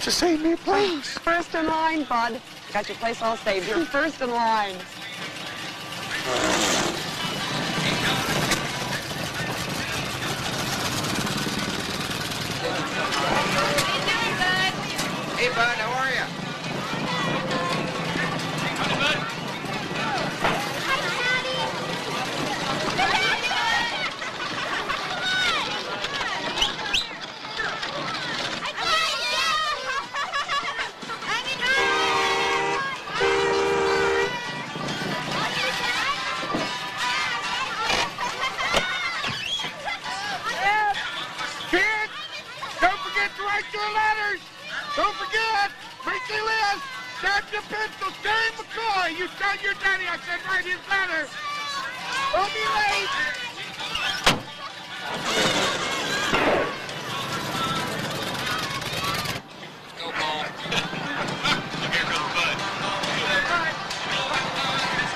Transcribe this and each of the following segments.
to save me, please? First in line, bud. Got your place all saved. You're first in line. Hey, bud, how are you? Howdy, bud. Kids, don't forget to write your letters. Don't forget, make your list. Grab your pencil. Dave McCoy, you tell your daddy I said write his letter. Don't be late. Go, Paul. Here goes Bud.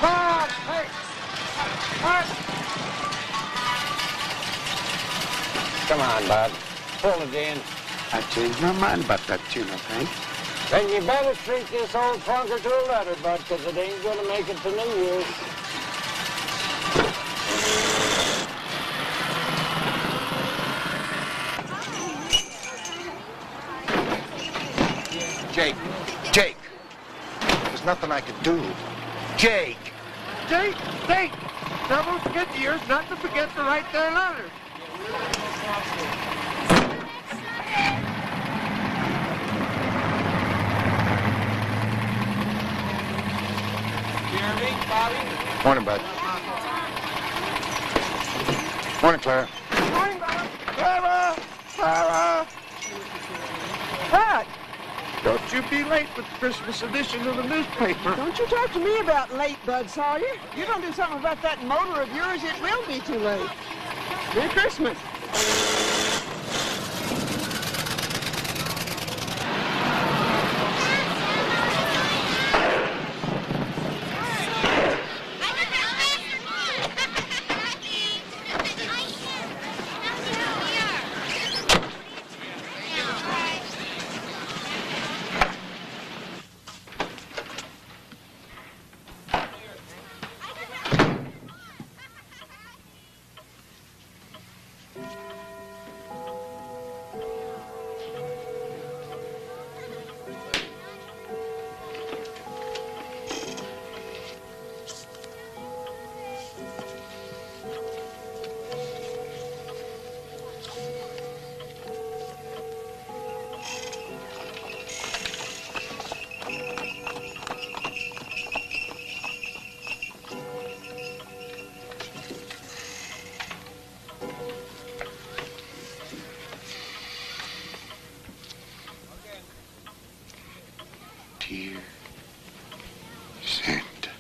Bob, hey. What? Come on, Bud. Pull it in. I changed my mind about that tune, I think. Then you better treat this old clunker to a letter, Bud, because it ain't going to make it to New Year's. Jake. There's nothing I can do. Jake. Jake. Now don't forget the years not to forget to write their letters. Jeremy, Bobby. Morning, Bud. Morning, Clara. Morning, Bob. Clara! What? Don't you be late with the Christmas edition of the newspaper. Don't you talk to me about late, Bud Sawyer. You don't do something about that motor of yours, it will be too late. Merry Christmas. Dear Santa.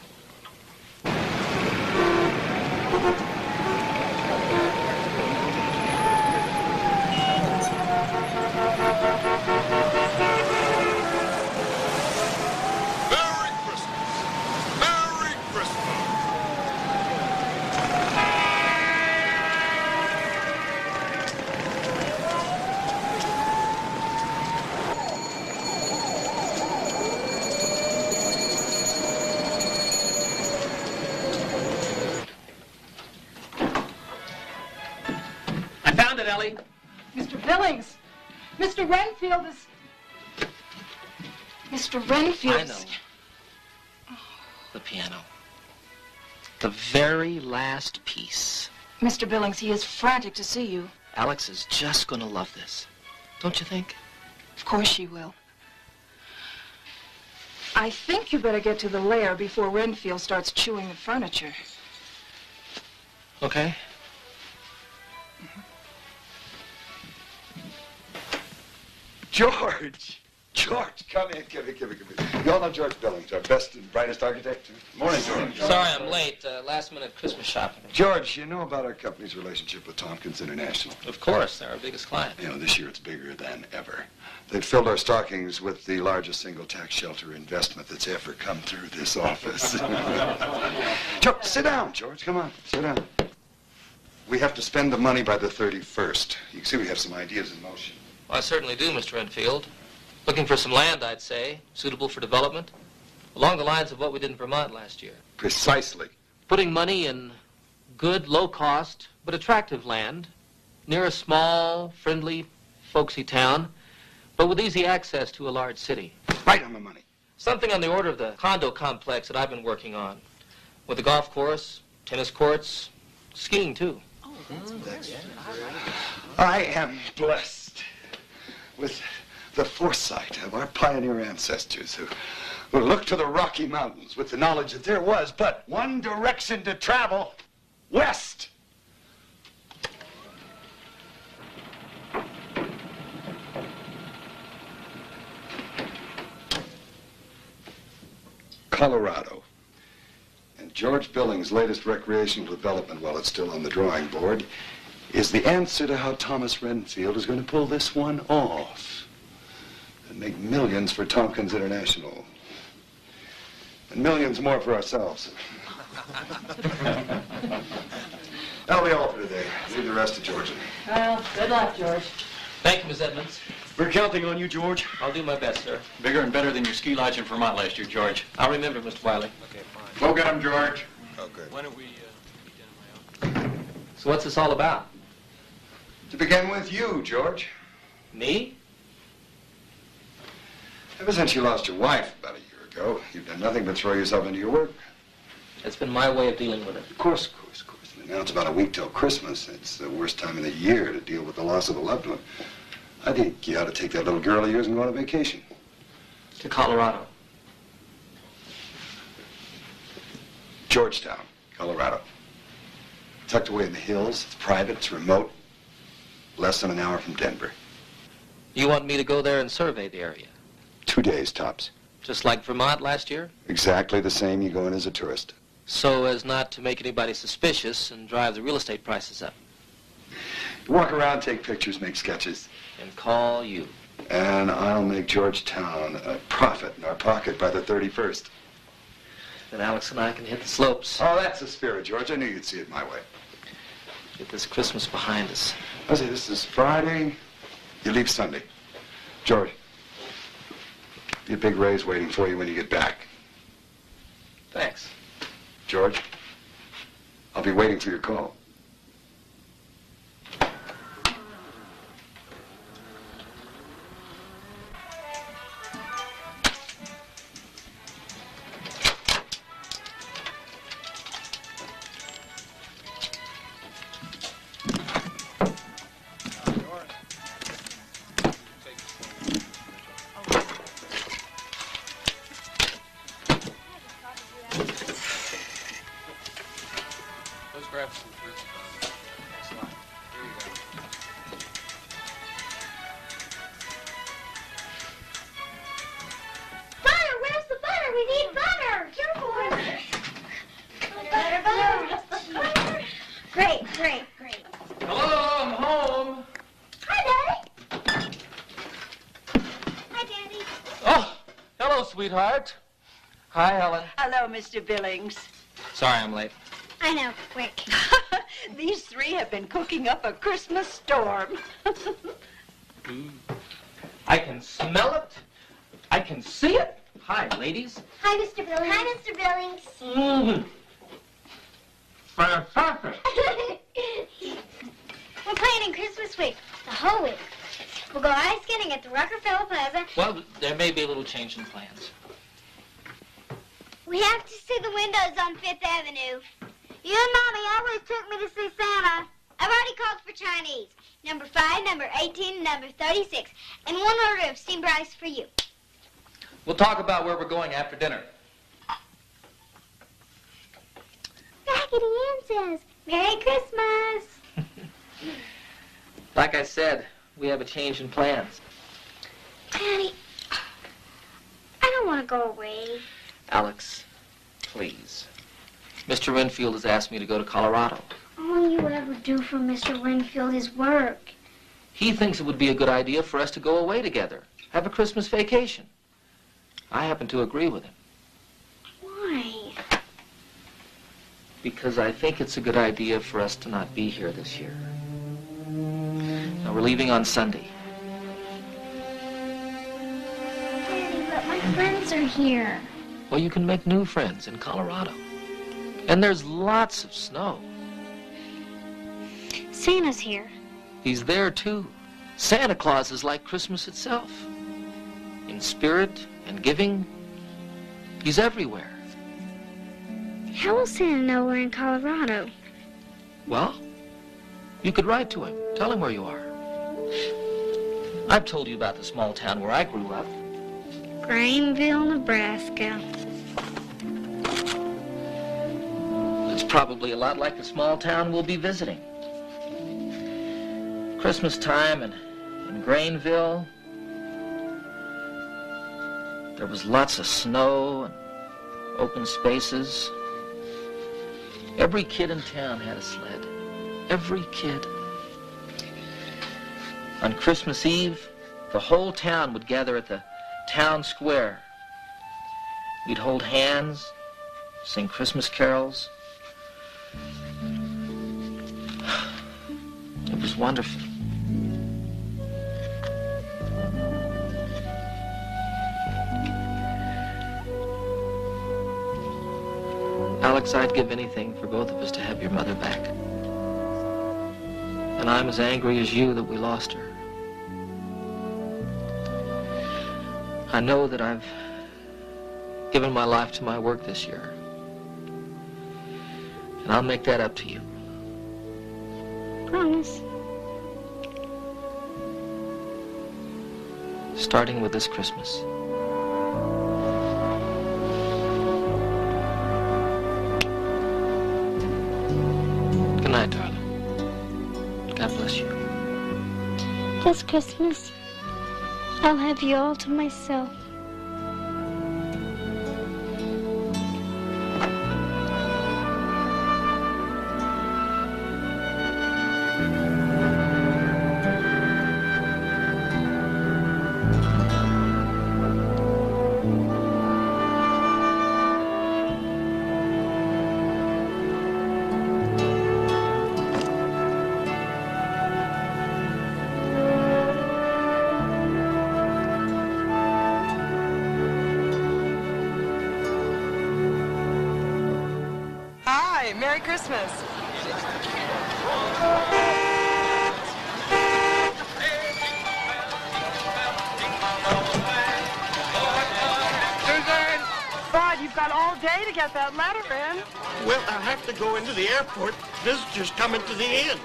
Merry Christmas. Merry Christmas. I found it, Ellie. Mr. Billings, Mr. Renfield is... Mr. Renfield... I know. The piano. The very last piece. Mr. Billings, he is frantic to see you. Alex is just going to love this. Don't you think? Of course she will. I think you better get to the lair before Renfield starts chewing the furniture. Okay. George, come in. You all know George Billings, our best and brightest architect. Morning, George. Sorry I'm late. Last-minute Christmas shopping. George, you know about our company's relationship with Tompkins International? Of course, they're our biggest client. You know, this year it's bigger than ever. They've filled our stockings with the largest single tax shelter investment that's ever come through this office. George, sit down, George. Come on, sit down. We have to spend the money by the 31st. You can see we have some ideas in motion. Well, I certainly do, Mr. Renfield. Looking for some land, I'd say, suitable for development, along the lines of what we did in Vermont last year. Precisely. Putting money in good, low-cost, but attractive land near a small, friendly, folksy town, but with easy access to a large city. Right on the money. Something on the order of the condo complex that I've been working on, with a golf course, tennis courts, skiing, too. I am blessed with the foresight of our pioneer ancestors who looked to the Rocky Mountains with the knowledge that there was but one direction to travel, west. Colorado. And George Billings' latest recreational development, while it's still on the drawing board, is the answer to how Thomas Renfield is going to pull this one off and make millions for Tompkins International and millions more for ourselves. That'll be all for today. Leave the rest to George. Well, good luck, George. Thank you, Miss Edmonds. We're counting on you, George. I'll do my best, sir. Bigger and better than your ski lodge in Vermont last year, George. I'll remember, Mr. Wiley. Okay, fine. Go get him, George. Okay. Why don't we eat dinner, my So what's this all about? To begin with, you, George. Me? Ever since you lost your wife about a year ago, you've done nothing but throw yourself into your work. It's been my way of dealing with it. Of course. And now it's about a week till Christmas. It's the worst time of the year to deal with the loss of a loved one. I think you ought to take that little girl of yours and go on a vacation. To Colorado. Georgetown, Colorado. Tucked away in the hills. It's private, it's remote. Less than an hour from Denver. You want me to go there and survey the area? 2 days, tops. Just like Vermont last year? Exactly the same. You go in as a tourist. So as not to make anybody suspicious and drive the real estate prices up. Walk around, take pictures, make sketches. And call you. And I'll make Georgetown a profit in our pocket by the 31st. Then Alex and I can hit the slopes. Oh, that's the spirit, George. I knew you'd see it my way. Get this Christmas behind us. I say, this is Friday. You leave Sunday. George, be a big raise waiting for you when you get back. Thanks. George, I'll be waiting for your call. Grab some fruit. Thanks a lot. Here you go. Butter! Where's the butter? We need butter! Careful! Butter. Great. Hello, I'm home. Hi, Daddy. Hi, Daddy. Oh, hello, sweetheart. Hi, Helen. Hello, Mr. Billings. Sorry I'm late. I know. Quick. These three have been cooking up a Christmas storm. I can smell it. I can see it. Hi, ladies. Hi, Mr. Billings. Hi, Mr. Billings. Mm-hmm. Fantastic. We're playing in Christmas week, the whole week. We'll go ice skating at the Rockefeller Plaza. Well, there may be a little change in plans. We have to see the windows on 5th Avenue. You and Mommy always took me to see Santa. I've already called for Chinese. Number 5, number 18, and number 36. And one order of steamed rice for you. We'll talk about where we're going after dinner. Raggedy Ann says, Merry Christmas. Like I said, we have a change in plans. Daddy, I don't want to go away. Alex, please. Mr. Renfield has asked me to go to Colorado. All you ever do for Mr. Winfield is work. He thinks it would be a good idea for us to go away together, have a Christmas vacation. I happen to agree with him. Why? Because I think it's a good idea for us to not be here this year. Now, we're leaving on Sunday. friends are here. Well, you can make new friends in Colorado. And there's lots of snow. Santa's here. He's there, too. Santa Claus is like Christmas itself. In spirit and giving, he's everywhere. How will Santa know we're in Colorado? Well, you could write to him. Tell him where you are. I've told you about the small town where I grew up. Greenville, Nebraska. It's probably a lot like the small town we'll be visiting. Christmas time in Greenville, there was lots of snow and open spaces. Every kid in town had a sled. Every kid. On Christmas Eve, the whole town would gather at the town square. We'd hold hands, sing Christmas carols. It was wonderful. Alex, I'd give anything for both of us to have your mother back. And I'm as angry as you that we lost her. I know that I've given my life to my work this year. And I'll make that up to you. Promise. Starting with this Christmas. Good night, darling. God bless you. This Christmas, I'll have you all to myself. Merry Christmas. Suzanne! Bud, you've got all day to get that letter in. Well, I'll have to go into the airport. Visitors coming to the inn.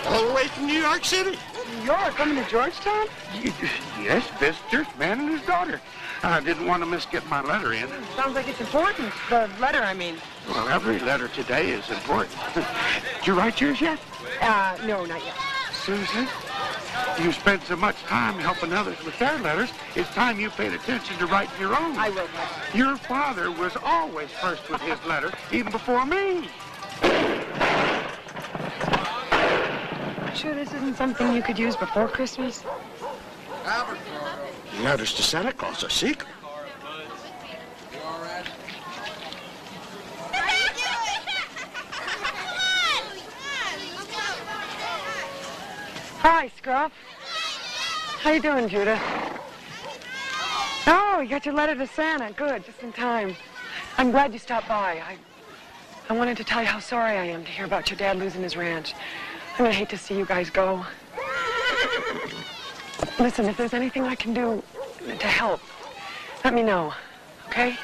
All the way from New York City. New York, coming to Georgetown? Yes, visitors, man and his daughter. I didn't want to miss getting my letter in. Sounds like it's important. The letter, I mean. Well, every letter today is important. Did you write yours yet? No, not yet. Susan, you spent so much time helping others with their letters, it's time you paid attention to writing your own. I will. Your father was always first with his letter, even before me. Sure this isn't something you could use before Christmas? Letters to Santa Claus are secret. Hi, Scruff. How you doing, Judah? Oh, you got your letter to Santa. Good, just in time. I'm glad you stopped by. I wanted to tell you how sorry I am to hear about your dad losing his ranch. I'm gonna hate to see you guys go. Listen, if there's anything I can do to help, let me know, okay?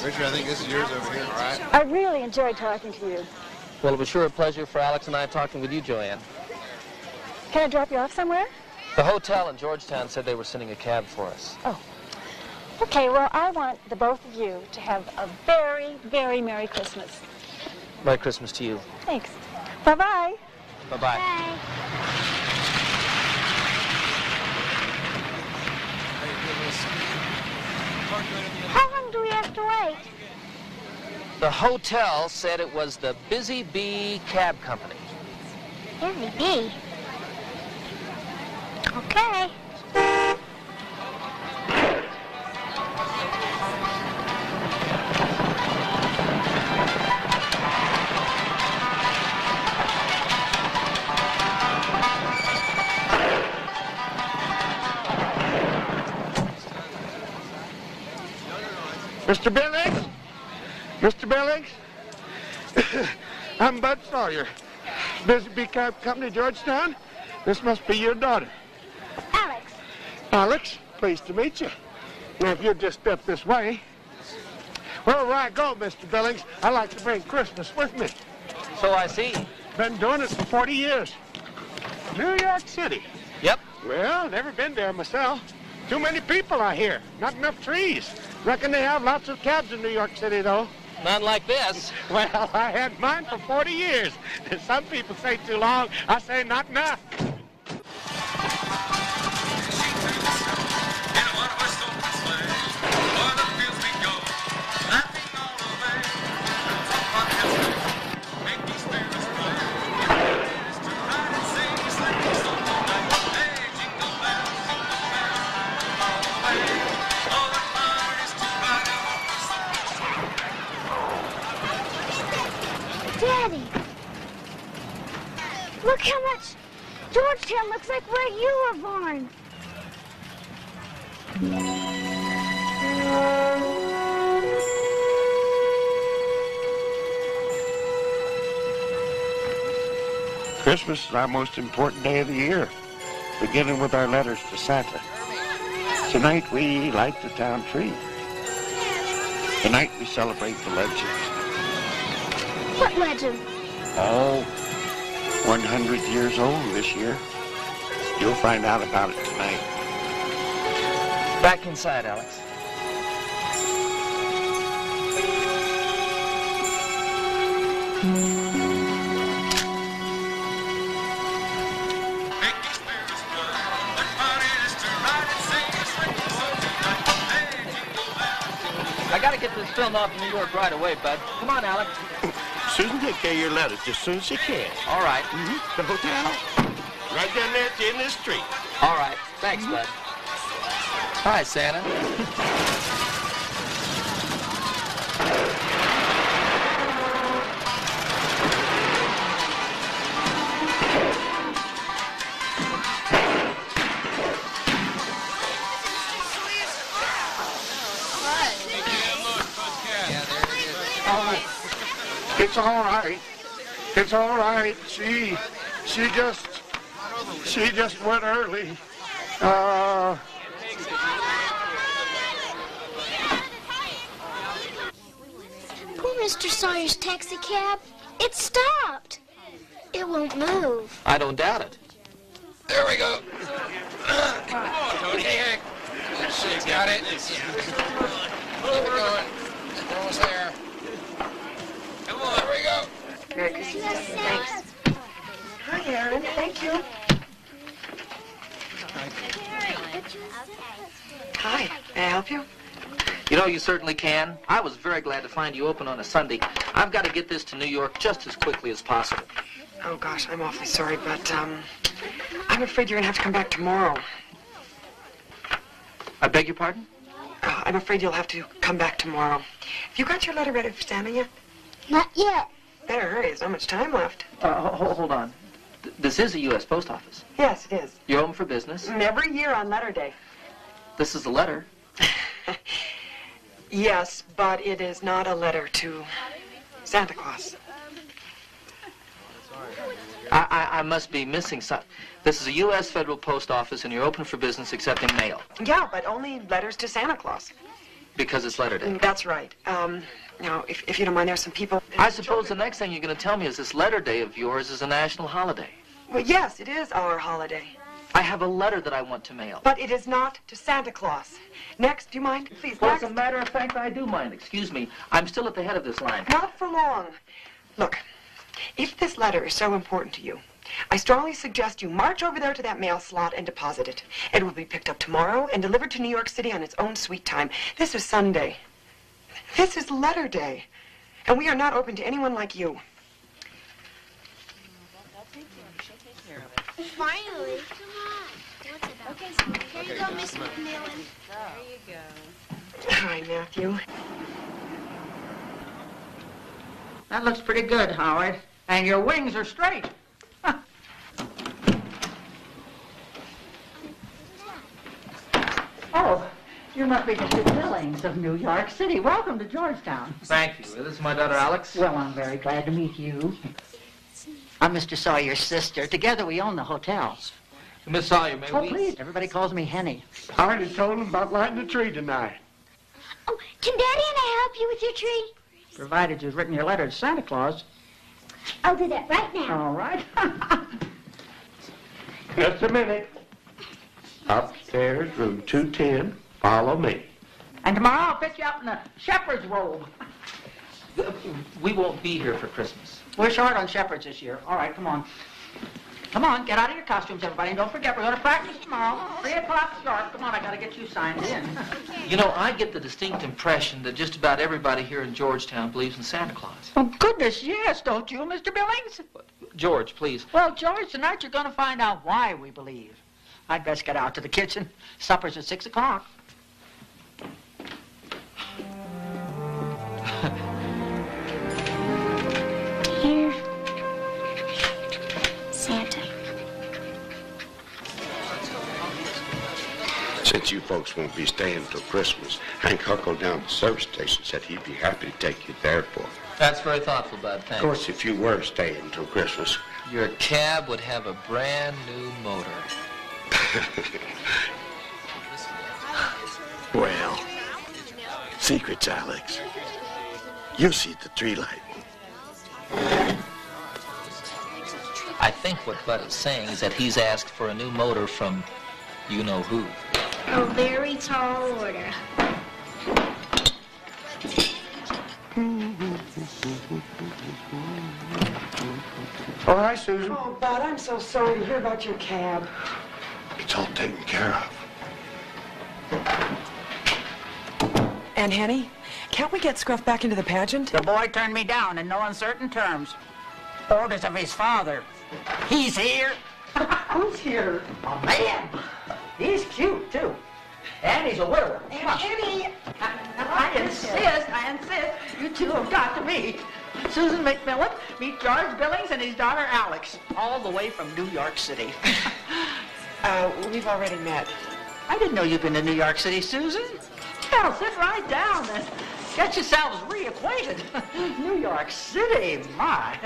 Richard, I think this is yours over here, all right? I really enjoyed talking to you. Well, it was sure a pleasure for Alex and I talking with you, Joanne. Can I drop you off somewhere? The hotel in Georgetown said they were sending a cab for us. Oh. Okay, well, I want the both of you to have a very, very Merry Christmas. Merry Christmas to you. Thanks. Bye-bye. Bye-bye. Bye. How long do we have to wait? The hotel said it was the Busy Bee Cab Company. Busy Bee. Okay. Mr. Billings? Mr. Billings? I'm Bud Sawyer. Busy Bee Company, Georgetown. This must be your daughter. Alex. Alex, pleased to meet you. Now, if you'll just step this way. Wherever I go, Mr. Billings, I like to bring Christmas with me. So I see. Been doing it for 40 years. New York City. Yep. Well, never been there myself. Too many people, I hear. Not enough trees. Reckon they have lots of cabs in New York City, though. None like this. Well, I had mine for 40 years. Some people say too long. I say not enough. Daddy, look how much Georgetown looks like where you were born. Christmas is our most important day of the year, beginning with our letters to Santa. Tonight we light the town tree. Tonight we celebrate the legends. What legend? Oh, 100 years old this year. You'll find out about it tonight. Back inside, Alex. I gotta get this film off in New York right away, Bud. Come on, Alex. Susan, take care of your letters just as soon as she can. All right. The hotel? Right down there at the end of the street. All right. Thanks, Bud. Hi, Santa. It's all right. It's all right. She just went early. Oh, poor Mr. Sawyer's taxi cab. It stopped. It won't move. I don't doubt it. There we go. Okay, she's got it. Where we going? Almost there. Come on, there we go. Merry Christmas. Thanks. Hi, Aaron. Thank you. Hi. May I help you? You know, you certainly can. I was very glad to find you open on a Sunday. I've got to get this to New York just as quickly as possible. Oh, gosh, I'm awfully sorry, but, I'm afraid you're going to have to come back tomorrow. I beg your pardon? I'm afraid you'll have to come back tomorrow. Have you got your letter ready for Santa yet? Not yet. Better hurry. There's not much time left. Hold on. This is a U.S. post office. Yes, it is. You're open for business? Every year on letter day. This is a letter. Yes, but it is not a letter to Santa Claus. I must be missing something. This is a U.S. federal post office, and you're open for business accepting mail. Yeah, but only letters to Santa Claus. Because it's letter day. That's right. Now, if you don't mind, there's some people... I suppose the next thing you're going to tell me is this letter day of yours is a national holiday. Well, yes, it is our holiday. I have a letter that I want to mail. But it is not to Santa Claus. Next, do you mind? Please, Well, next. as a matter of fact, I do mind. Excuse me. I'm still at the head of this line. Not for long. Look, if this letter is so important to you, I strongly suggest you march over there to that mail slot and deposit it. It will be picked up tomorrow and delivered to New York City on its own sweet time. This is Sunday. This is letter day. And we are not open to anyone like you. Finally. Come on. What's it about? Okay, so here you go, Miss McMillan. There you go. Hi, Matthew. That looks pretty good, Howard. And your wings are straight. Oh, you're You must be Mr. Billings of New York City. Welcome to Georgetown. Thank you. This is my daughter, Alex. Well, I'm very glad to meet you. I'm Mr. Sawyer's sister. Together we own the hotel. Miss Sawyer, may we? Oh, please. Everybody calls me Henny. I already told him about lighting the tree tonight. Oh, can Daddy and I help you with your tree? Provided you've written your letter to Santa Claus. I'll do that right now. All right. Just a minute. Upstairs, room 210. Follow me. And tomorrow I'll fit you up in a shepherd's robe. We won't be here for Christmas. We're short on shepherds this year. All right, come on. Come on, get out of your costumes, everybody. And don't forget, we're going to practice tomorrow. 3 o'clock sharp. Come on, I got to get you signed in. You know, I get the distinct impression that just about everybody here in Georgetown believes in Santa Claus. Oh, goodness, yes, don't you, Mr. Billings? George, please. Well, George, tonight you're going to find out why we believe. I'd best get out to the kitchen. Supper's at 6 o'clock. Here. Santa. Since you folks won't be staying till Christmas, Hank huckled down to the service station, said he'd be happy to take you to the airport. That's very thoughtful, Bud. Thanks. Of course, if you were staying till Christmas. Your cab would have a brand new motor. Well, secrets, Alex. You see the tree light. I think what Bud is saying is that he's asked for a new motor from you-know-who. A very tall order. All right, Susan. Oh, Bud, I'm so sorry to hear about your cab. It's all taken care of. And Henny, can't we get Scruff back into the pageant? The boy turned me down in no uncertain terms. Orders of his father. He's here. Who's here? A man. He's cute, too. And he's a widower. Henny! I insist. You two have got to meet. Susan McMillan, meet George Billings and his daughter Alex, all the way from New York City. We've already met. I didn't know you'd been to New York City, Susan. Well, sit right down and get yourselves reacquainted. New York City, my.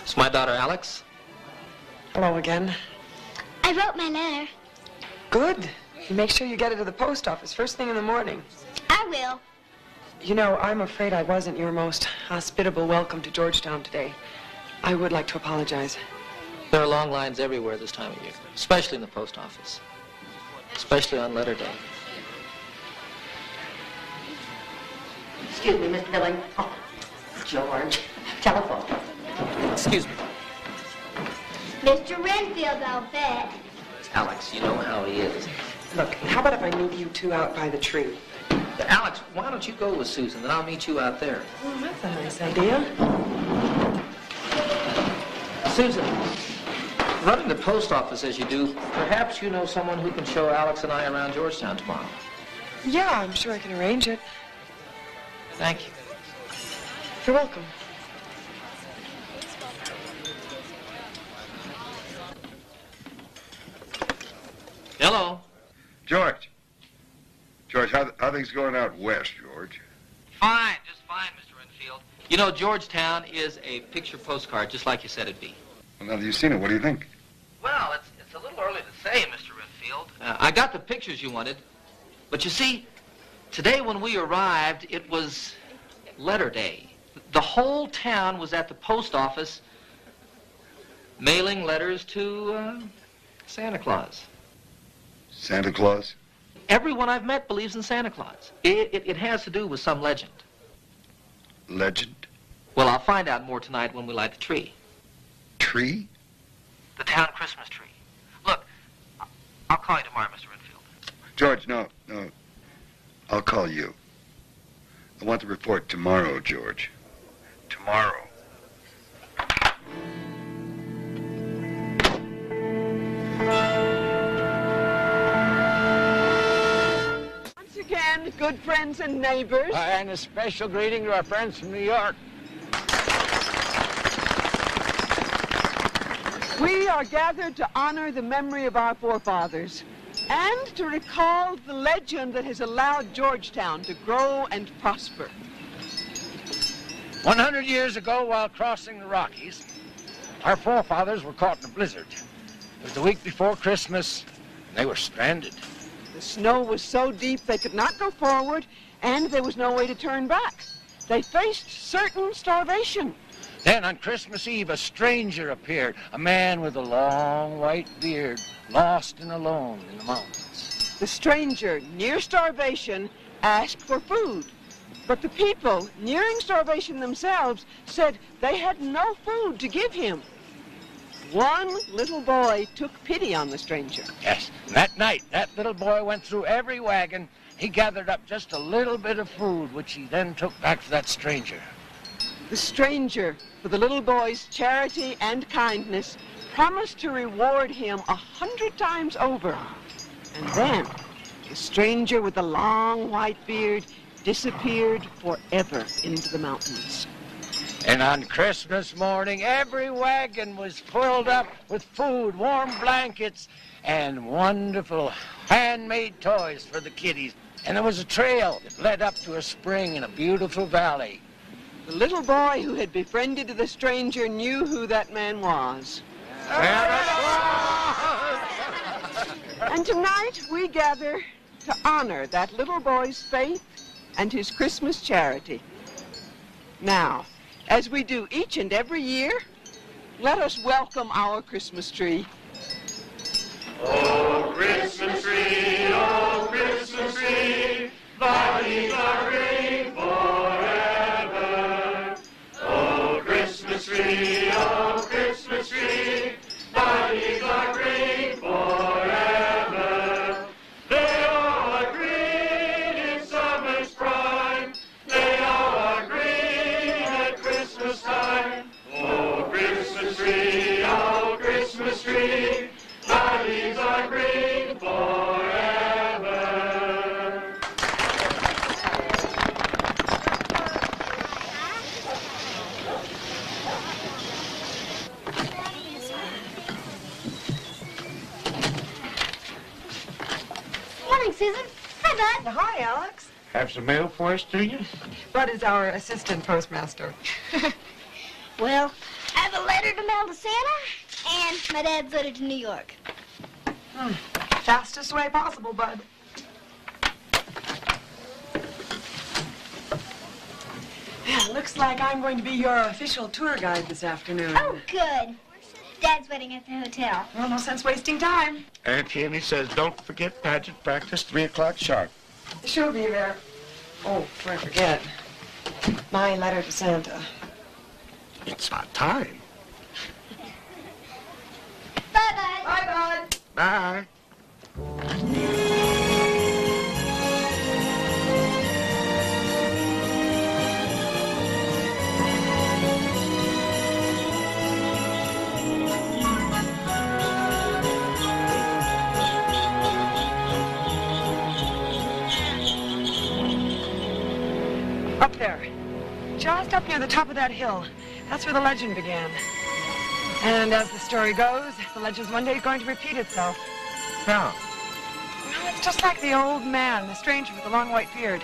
It's my daughter, Alex. Hello again. I wrote my letter. Good. Make sure you get it to the post office first thing in the morning. I will. You know, I'm afraid I wasn't your most hospitable welcome to Georgetown today. I would like to apologize. There are long lines everywhere this time of year, especially in the post office, especially on letter day. Excuse me, Mr. Billings. Oh, George. Telephone. Excuse me. Mr. Renfield, I'll bet. Alex, you know how he is. Look, how about if I meet you two out by the tree? Alex, why don't you go with Susan, then I'll meet you out there. Oh, that's a nice idea. Susan, running the post office as you do, perhaps you know someone who can show Alex and I around Georgetown tomorrow. Yeah, I'm sure I can arrange it. Thank you. You're welcome. Hello. George, how things going out west, George? Fine, just fine, Mr. Renfield. You know, Georgetown is a picture postcard, just like you said it'd be. Well, now that you've seen it, what do you think? Well, it's a little early to say, Mr. Renfield. I got the pictures you wanted, but you see, today when we arrived, it was letter day. The whole town was at the post office mailing letters to Santa Claus. Santa Claus? Everyone I've met believes in Santa Claus. It has to do with some legend. Legend? Well, I'll find out more tonight when we light the tree. Tree? The town Christmas tree. Look, I'll call you tomorrow, Mr. Renfield. George, no. I'll call you. I want the report tomorrow, George. Tomorrow. Once again, good friends and neighbors. And a special greeting to our friends from New York. We are gathered to honor the memory of our forefathers and to recall the legend that has allowed Georgetown to grow and prosper. 100 years ago, while crossing the Rockies, our forefathers were caught in a blizzard. It was the week before Christmas, and they were stranded. The snow was so deep they could not go forward, and there was no way to turn back. They faced certain starvation. Then on Christmas Eve, a stranger appeared, a man with a long white beard, lost and alone in the mountains. The stranger, near starvation, asked for food. But the people, nearing starvation themselves, said they had no food to give him. One little boy took pity on the stranger. Yes, and that night, that little boy went through every wagon. He gathered up just a little bit of food, which he then took back to that stranger. The stranger, for the little boy's charity and kindness, promised to reward him 100 times over. And then, the stranger with the long white beard disappeared forever into the mountains. And on Christmas morning, every wagon was filled up with food, warm blankets, and wonderful handmade toys for the kiddies. And there was a trail that led up to a spring in a beautiful valley. The little boy who had befriended the stranger knew who that man was. And tonight we gather to honor that little boy's faith and his Christmas charity. Now, as we do each and every year, let us welcome our Christmas tree. Oh, Christmas tree, thy leaves are green forever. Oh, Christmas tree, thy leaves are green forever. They all are green in summer's prime. They all are green at Christmas time. Oh, Christmas tree, thy leaves are green forever. Morning, Susan. Hi, Bud. Hi, Alex. Have some mail for us, do you? Bud is our assistant postmaster. Well, I have a letter to mail to Santa and my dad's letter to New York. Fastest way possible, Bud. Yeah, looks like I'm going to be your official tour guide this afternoon. Oh, good. Dad's waiting at the hotel. Well, no sense wasting time. Auntie Annie says don't forget pageant practice, 3 o'clock sharp. She'll be there. Oh, before I forget, my letter to Santa. It's not time. Bye, Bud. Bye, Bud. Bye. Up there. Just up near the top of that hill. That's where the legend began. And as the story goes, the legend's one day going to repeat itself. Now, Well, it's just like the old man, the stranger with the long white beard.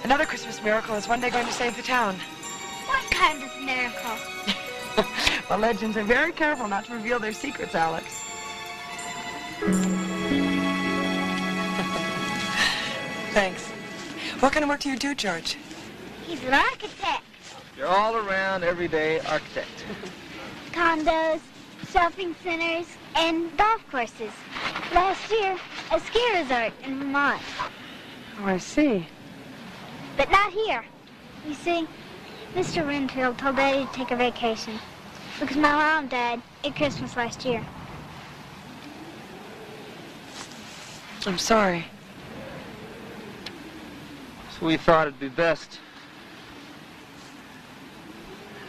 Another Christmas miracle is one day going to save the town. What kind of miracle? Well, legends are very careful not to reveal their secrets, Alex. Thanks. What kind of work do you do, George? He's an architect. You're all around everyday architect. Condos, shopping centers, and golf courses. Last year, a ski resort in Vermont. Oh, I see. But not here. You see, Mr. Renfield told Daddy to take a vacation because my mom died at Christmas last year. I'm sorry. So we thought it'd be best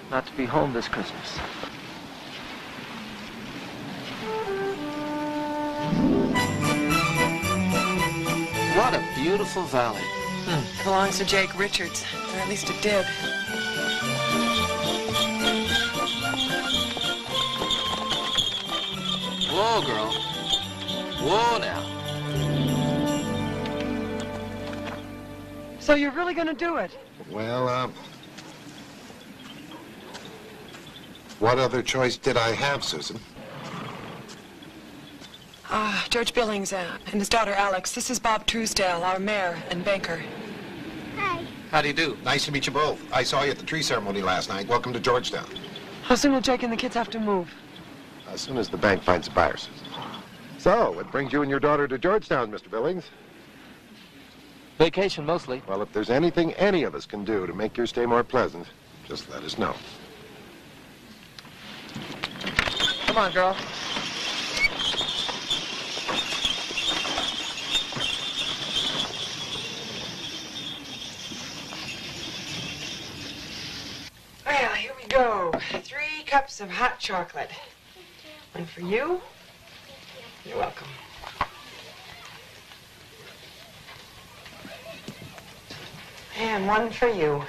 not to be home this Christmas. What a beautiful valley. Belongs to Jake Richards, or at least it did. Whoa, girl. Whoa, now. So you're really going to do it? Well, what other choice did I have, Susan? George Billings and his daughter Alex. This is Bob Truesdale, our mayor and banker. Hi. How do you do? Nice to meet you both. I saw you at the tree ceremony last night. Welcome to Georgetown. How soon will Jake and the kids have to move? As soon as the bank finds a buyer, Susan. So, what brings you and your daughter to Georgetown, Mr. Billings? Vacation, mostly. Well, if there's anything any of us can do to make your stay more pleasant, just let us know. Come on, girl. Well, here we go. 3 cups of hot chocolate. One for you. You're welcome. And one for you.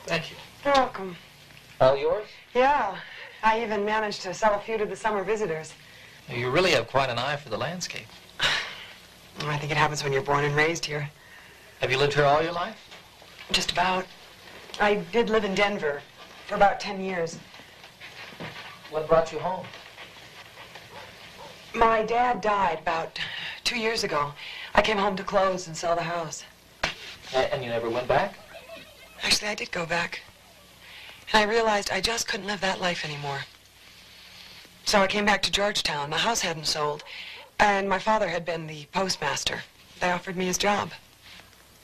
Thank you. You're welcome. All yours? Yeah, I even managed to sell a few to the summer visitors. You really have quite an eye for the landscape. Well, I think it happens when you're born and raised here. Have you lived here all your life? Just about. I did live in Denver for about 10 years. What brought you home? My dad died about 2 years ago. I came home to close and sell the house. And you never went back? Actually, I did go back. And I realized I just couldn't live that life anymore. So I came back to Georgetown. The house hadn't sold, and my father had been the postmaster. They offered me his job.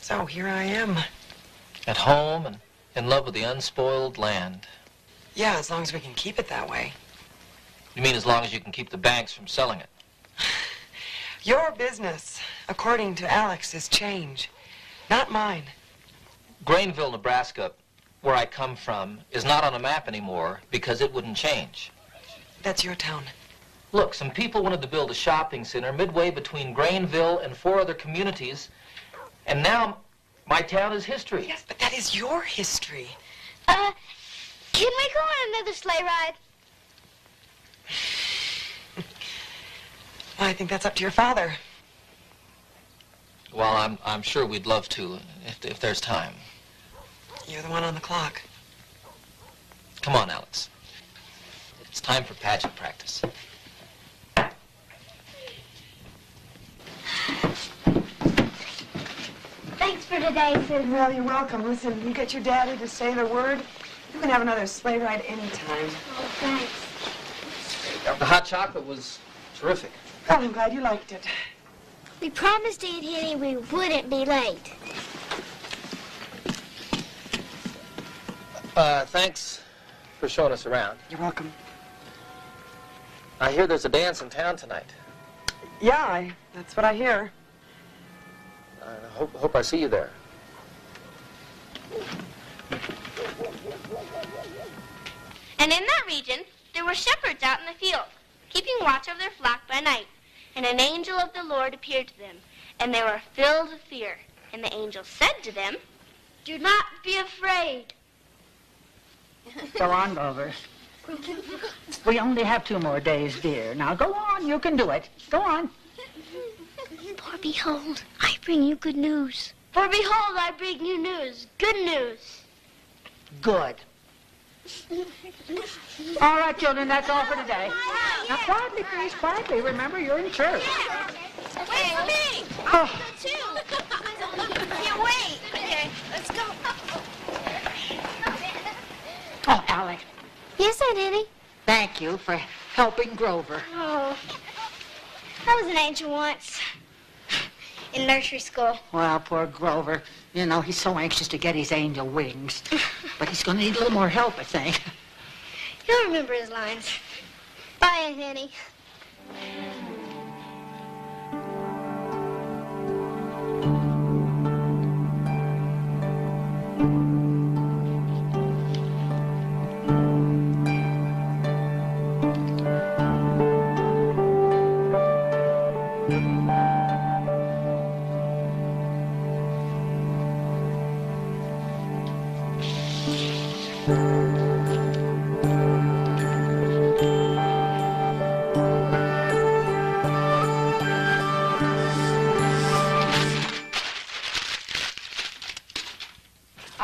So here I am. At home and in love with the unspoiled land. Yeah, as long as we can keep it that way. You mean as long as you can keep the banks from selling it? Your business, according to Alex, is change, not mine. Grainville, Nebraska, where I come from, is not on a map anymore because it wouldn't change. That's your town. Look, some people wanted to build a shopping center midway between Grainville and 4 other communities, and now my town is history. Yes, but that is your history. Can we go on another sleigh ride? Well, I think that's up to your father. Well, I'm sure we'd love to, if there's time. You're the one on the clock. Come on, Alex. It's time for pageant practice. Thanks for today, Susan. Well, you're welcome. Listen, you get your daddy to say the word, you can have another sleigh ride anytime. Oh, thanks. The hot chocolate was terrific. Well, I'm glad you liked it. We promised Aunt Henny we wouldn't be late. Thanks for showing us around. You're welcome. I hear there's a dance in town tonight. Yeah, that's what I hear. I hope I see you there. And in that region, there were shepherds out in the field, keeping watch over their flock by night. And an angel of the Lord appeared to them, and they were filled with fear. And the angel said to them, "Do not be afraid." Go on, Grover. We only have 2 more days, dear. Now go on, you can do it. Go on. For behold, I bring you good news. For behold, I bring you news. Good news. Good. All right, children, that's all for today. Now, quietly, please, quietly. Remember, you're in church. Wait for me. I'll go too. Here, wait. Okay, let's go. Oh, Alec, Yes, Aunt Henny. thank you for helping Grover. Oh, I was an angel once in nursery school. Well, poor Grover. You know, he's so anxious to get his angel wings. But he's going to need a little more help, I think. He'll remember his lines. Bye, Aunt Henny.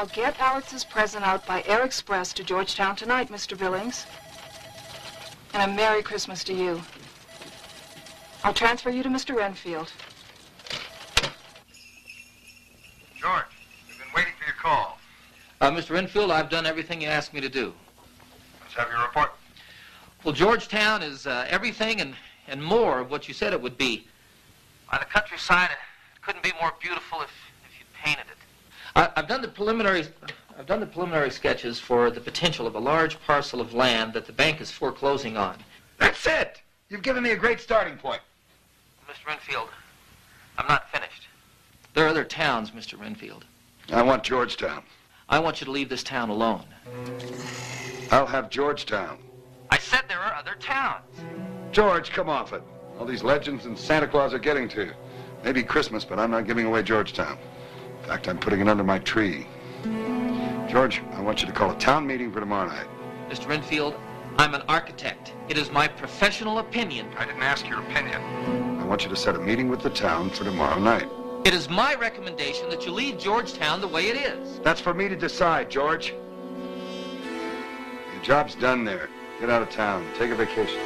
I'll get Alex's present out by air express to Georgetown tonight, Mr. Billings. And a Merry Christmas to you. I'll transfer you to Mr. Renfield. George, we've been waiting for your call. Mr. Renfield, I've done everything you asked me to do. Let's have your report. Well, Georgetown is everything and more of what you said it would be. Why, the countryside, it couldn't be more beautiful if you painted it. I've done the preliminary sketches for the potential of a large parcel of land that the bank is foreclosing on. That's it. You've given me a great starting point. Mr. Renfield, I'm not finished. There are other towns, Mr. Renfield. I want Georgetown. I want you to leave this town alone. I'll have Georgetown. I said there are other towns. George, come off it. All these legends and Santa Claus are getting to you. Maybe Christmas, but I'm not giving away Georgetown. In fact, I'm putting it under my tree. George, I want you to call a town meeting for tomorrow night. Mr. Renfield, I'm an architect. It is my professional opinion. I didn't ask your opinion. I want you to set a meeting with the town for tomorrow night. It is my recommendation that you leave Georgetown the way it is. That's for me to decide, George. Your job's done there. Get out of town. Take a vacation.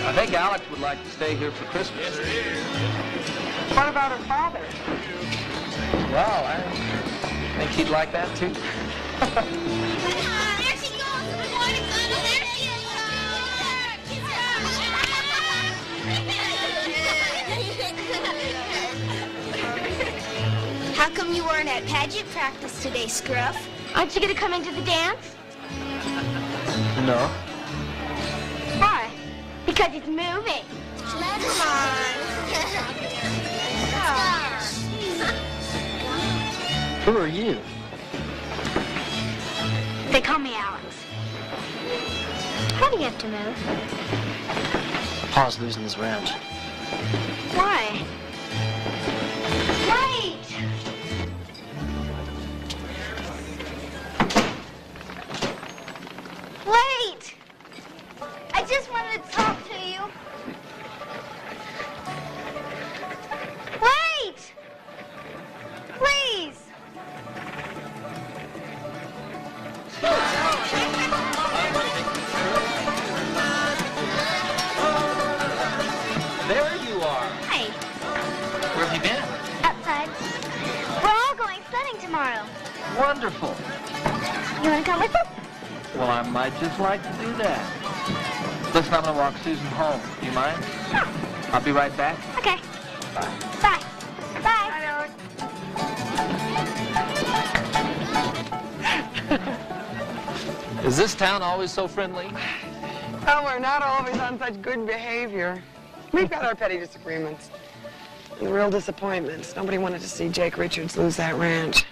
I think Alex would like to stay here for Christmas. What about her father? Well, I think he'd like that too. There she goes. Good morning, Mama. There she is. How come you weren't at pageant practice today, Scruff? Aren't you going to come into the dance? No. Why? Because it's moving. Come on. Who are you? They call me Alex. How do you have to move? Pa's losing his ranch. Why? Wait! Wait! I just wanted to talk to you. Wait! Please! There you are. Hi. Where have you been? Outside. We're all going sledding tomorrow. Wonderful. You want to come with us? Well, I might just like to do that. Listen, I'm going to walk Susan home. Do you mind? Sure. I'll be right back. Okay. Bye. Bye. Bye. Is this town always so friendly? Well, we're not always on such good behavior. We've got our petty disagreements and real disappointments. Nobody wanted to see Jake Richards lose that ranch.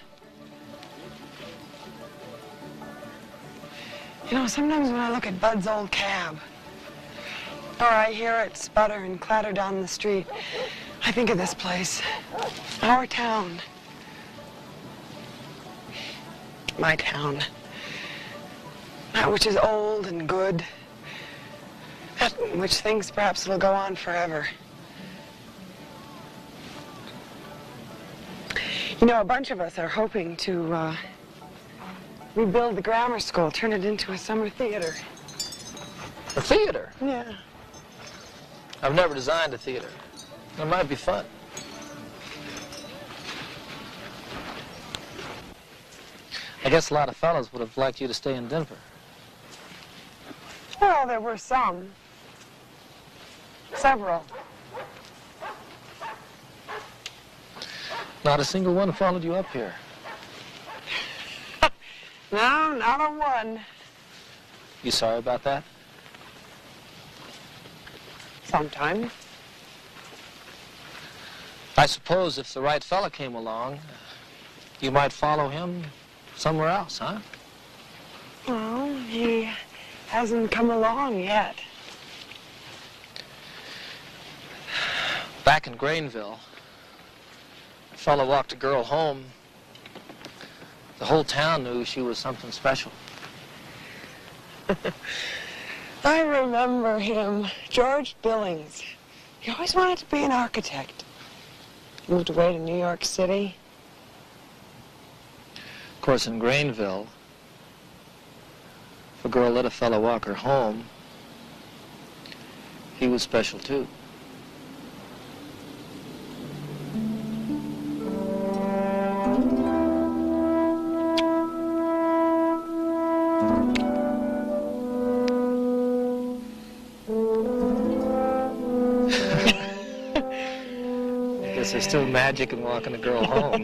You know, sometimes when I look at Bud's old cab, or I hear it sputter and clatter down the street, I think of this place, our town, my town. That which is old and good. That which thinks perhaps it'll go on forever. You know, a bunch of us are hoping to rebuild the grammar school, turn it into a summer theater. A theater? Yeah. I've never designed a theater. It might be fun. I guess a lot of fellas would have liked you to stay in Denver. Well, there were some. Several. Not a single one followed you up here. No, not a one. You sorry about that? Sometimes. I suppose if the right fella came along, you might follow him somewhere else, huh? Well, he hasn't come along yet. Back in Grainville, a fella walked a girl home. The whole town knew she was something special. I remember him, George Billings. He always wanted to be an architect. Moved away to New York City. Of course, in Grainville, if a girl let a fella walk her home, he was special too. There's still magic in walking a girl home.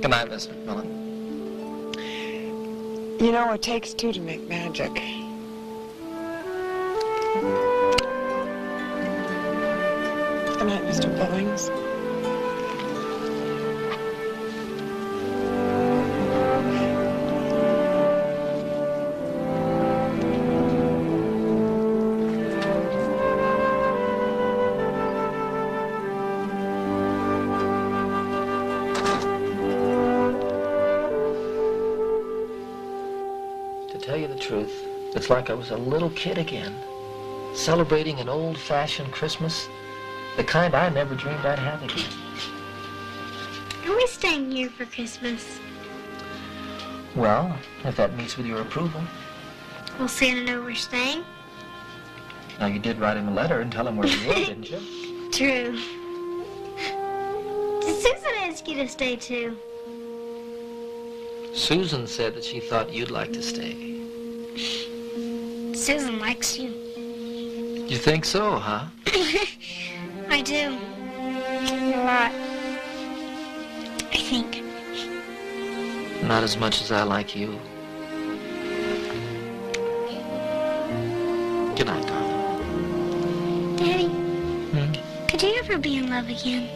Good night, Miss McMillan. You know, it takes two to make magic. Good night, Mr. Billings. It's like I was a little kid again, celebrating an old-fashioned Christmas, the kind I never dreamed I'd have again. Are we staying here for Christmas? Well, if that meets with your approval. Will Santa know we're staying? Now, you did write him a letter and tell him where you were, didn't you? True. Did Susan ask you to stay too? Susan said that she thought you'd like to stay. Susan likes you. You think so, huh? I do. A lot. I think. Not as much as I like you. Good night, darling. Daddy, could you ever be in love again?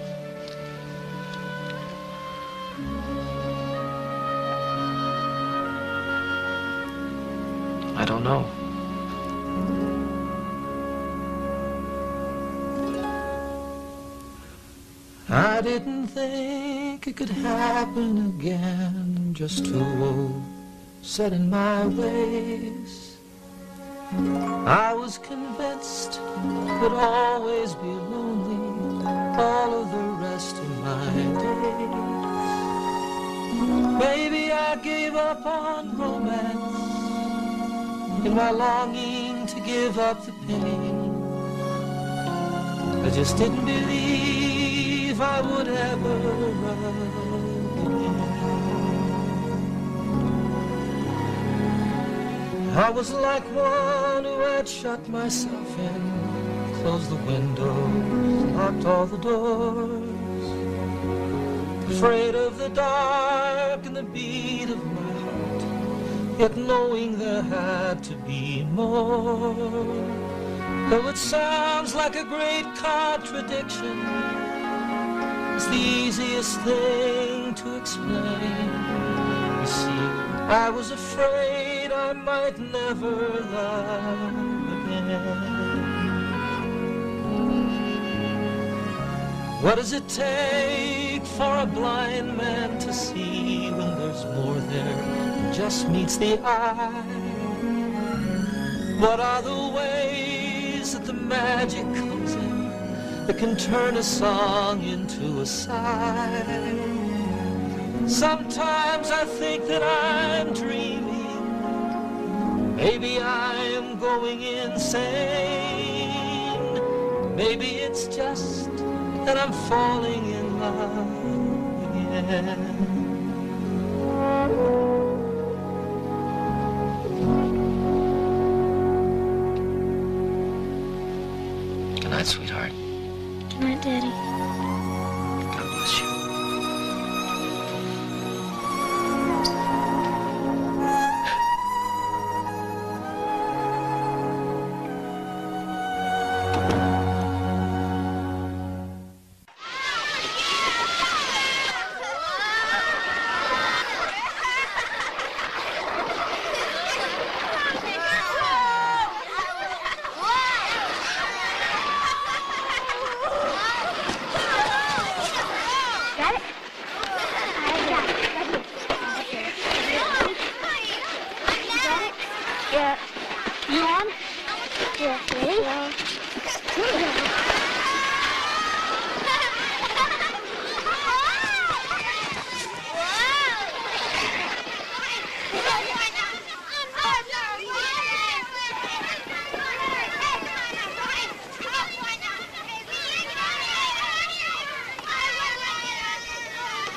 I don't know. I didn't think it could happen again, just too set in my ways. I was convinced I'd always be lonely all of the rest of my days. Maybe I gave up on romance in my longing to give up the pain. I just didn't believe I would ever love again. I was like one who had shut myself in, closed the windows, locked all the doors, afraid of the dark and the beat of my heart, yet knowing there had to be more. Though it sounds like a great contradiction, it's the easiest thing to explain. You see, I was afraid I might never love again. What does it take for a blind man to see when there's more there than just meets the eye. What are the ways that the magic comes in that can turn a song into a sigh? Sometimes I think that I'm dreaming. Maybe I am going insane. Maybe it's just that I'm falling in love again. Good night, sweetheart. Good night, Daddy. God bless you.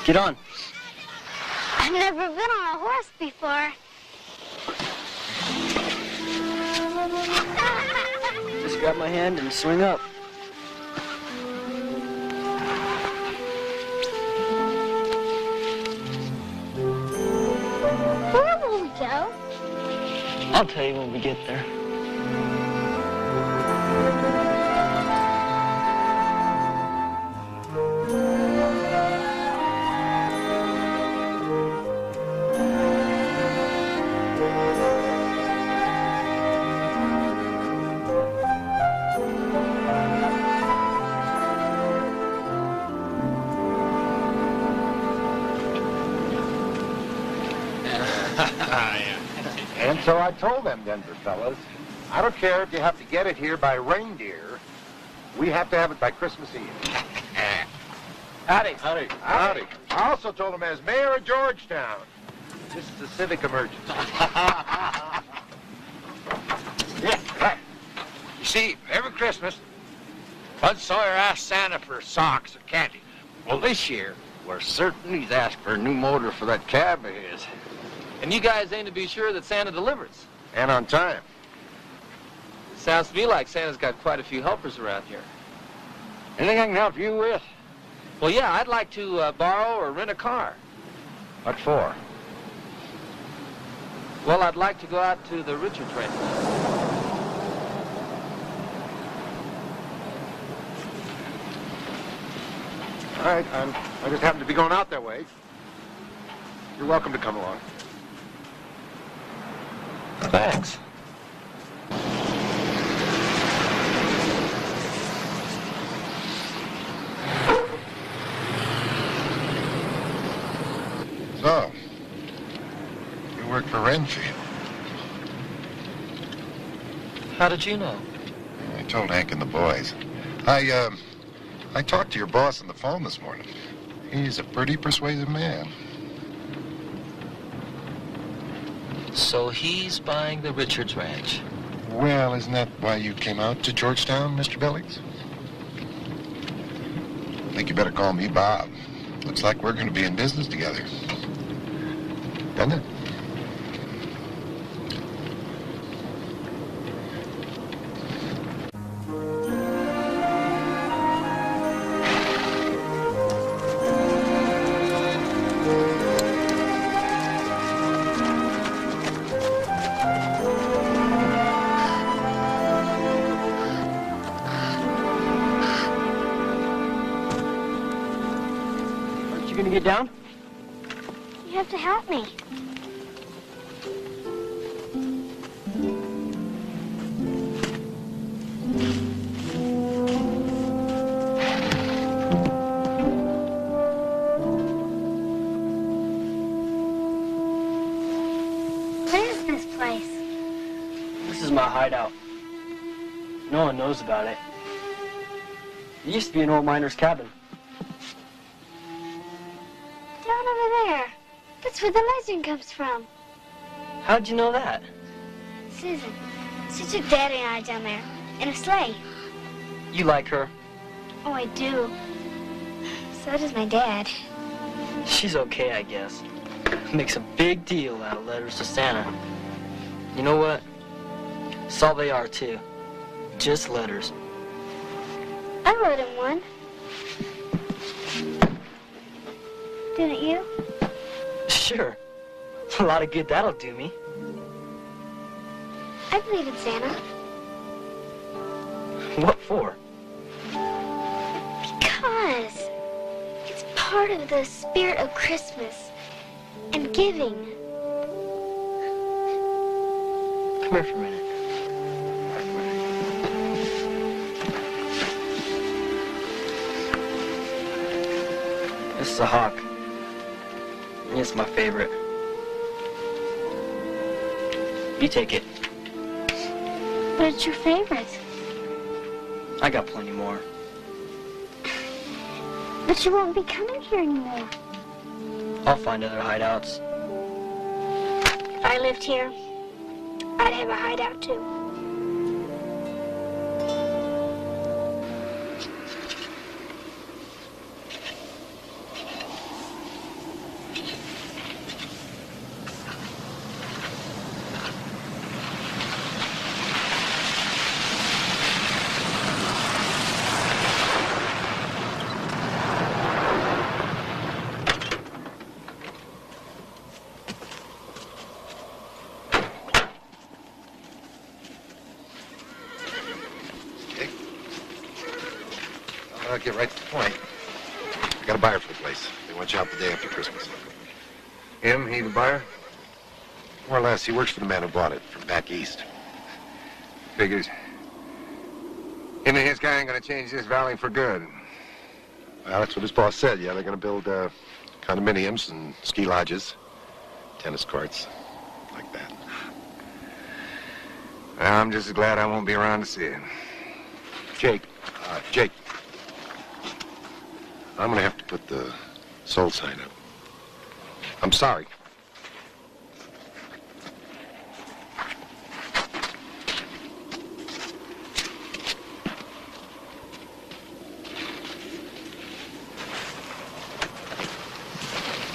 Get on. I've never been on a horse before. Just grab my hand and swing up. Where will we go? I'll tell you when we get there. And so I told them Denver fellas, I don't care if you have to get it here by reindeer. We have to have it by Christmas Eve. Howdy. Howdy. Howdy. I also told them as mayor of Georgetown, this is a civic emergency. Yeah, right. You see, every Christmas, Bud Sawyer asks Santa for socks and candy. Well, this year, we're certain he's asked for a new motor for that cab of his. And you guys aim to be sure that Santa delivers. And on time. Sounds to me like Santa's got quite a few helpers around here. Anything I can help you with? Well, yeah, I'd like to borrow or rent a car. What for? Well, I'd like to go out to the Richards ranch. All right, I just happen to be going out that way. You're welcome to come along. Thanks. So, you work for Renfield. How did you know? I told Hank and the boys. I talked to your boss on the phone this morning. He's a pretty persuasive man. So he's buying the Richards ranch. Well, isn't that why you came out to Georgetown, Mr. Billings? I think you better call me Bob. Looks like we're going to be in business together. Doesn't it? Gonna get down? You have to help me. this place? This is my hideout. No one knows about it. It used to be an old miner's cabin. Down over there. That's where the legend comes from. How'd you know that? Susan. She took Daddy and I down there in a sleigh. You like her. Oh, I do. So does my dad. She's okay, I guess. Makes a big deal out of letters to Santa. You know what? That's all they are, too. Just letters. I wrote him one. Didn't you? Sure. A lot of good that'll do me. I believe in Santa. What for? Because it's part of the spirit of Christmas and giving. Come here for a minute. This is a hawk. It's my favorite. You take it. But it's your favorite. I got plenty more. But you won't be coming here anymore. I'll find other hideouts. If I lived here, I'd have a hideout too. I'll get right to the point. I got a buyer for the place. They want you out the day after Christmas. Him? He the buyer? More or less. He works for the man who bought it from back east. Figures. Him and his guy ain't gonna change this valley for good. Well, that's what his boss said. Yeah, they're going to build condominiums and ski lodges, tennis courts, like that. Well, I'm just as glad I won't be around to see it. Jake. Jake. I'm going to have to put the sold sign up. I'm sorry.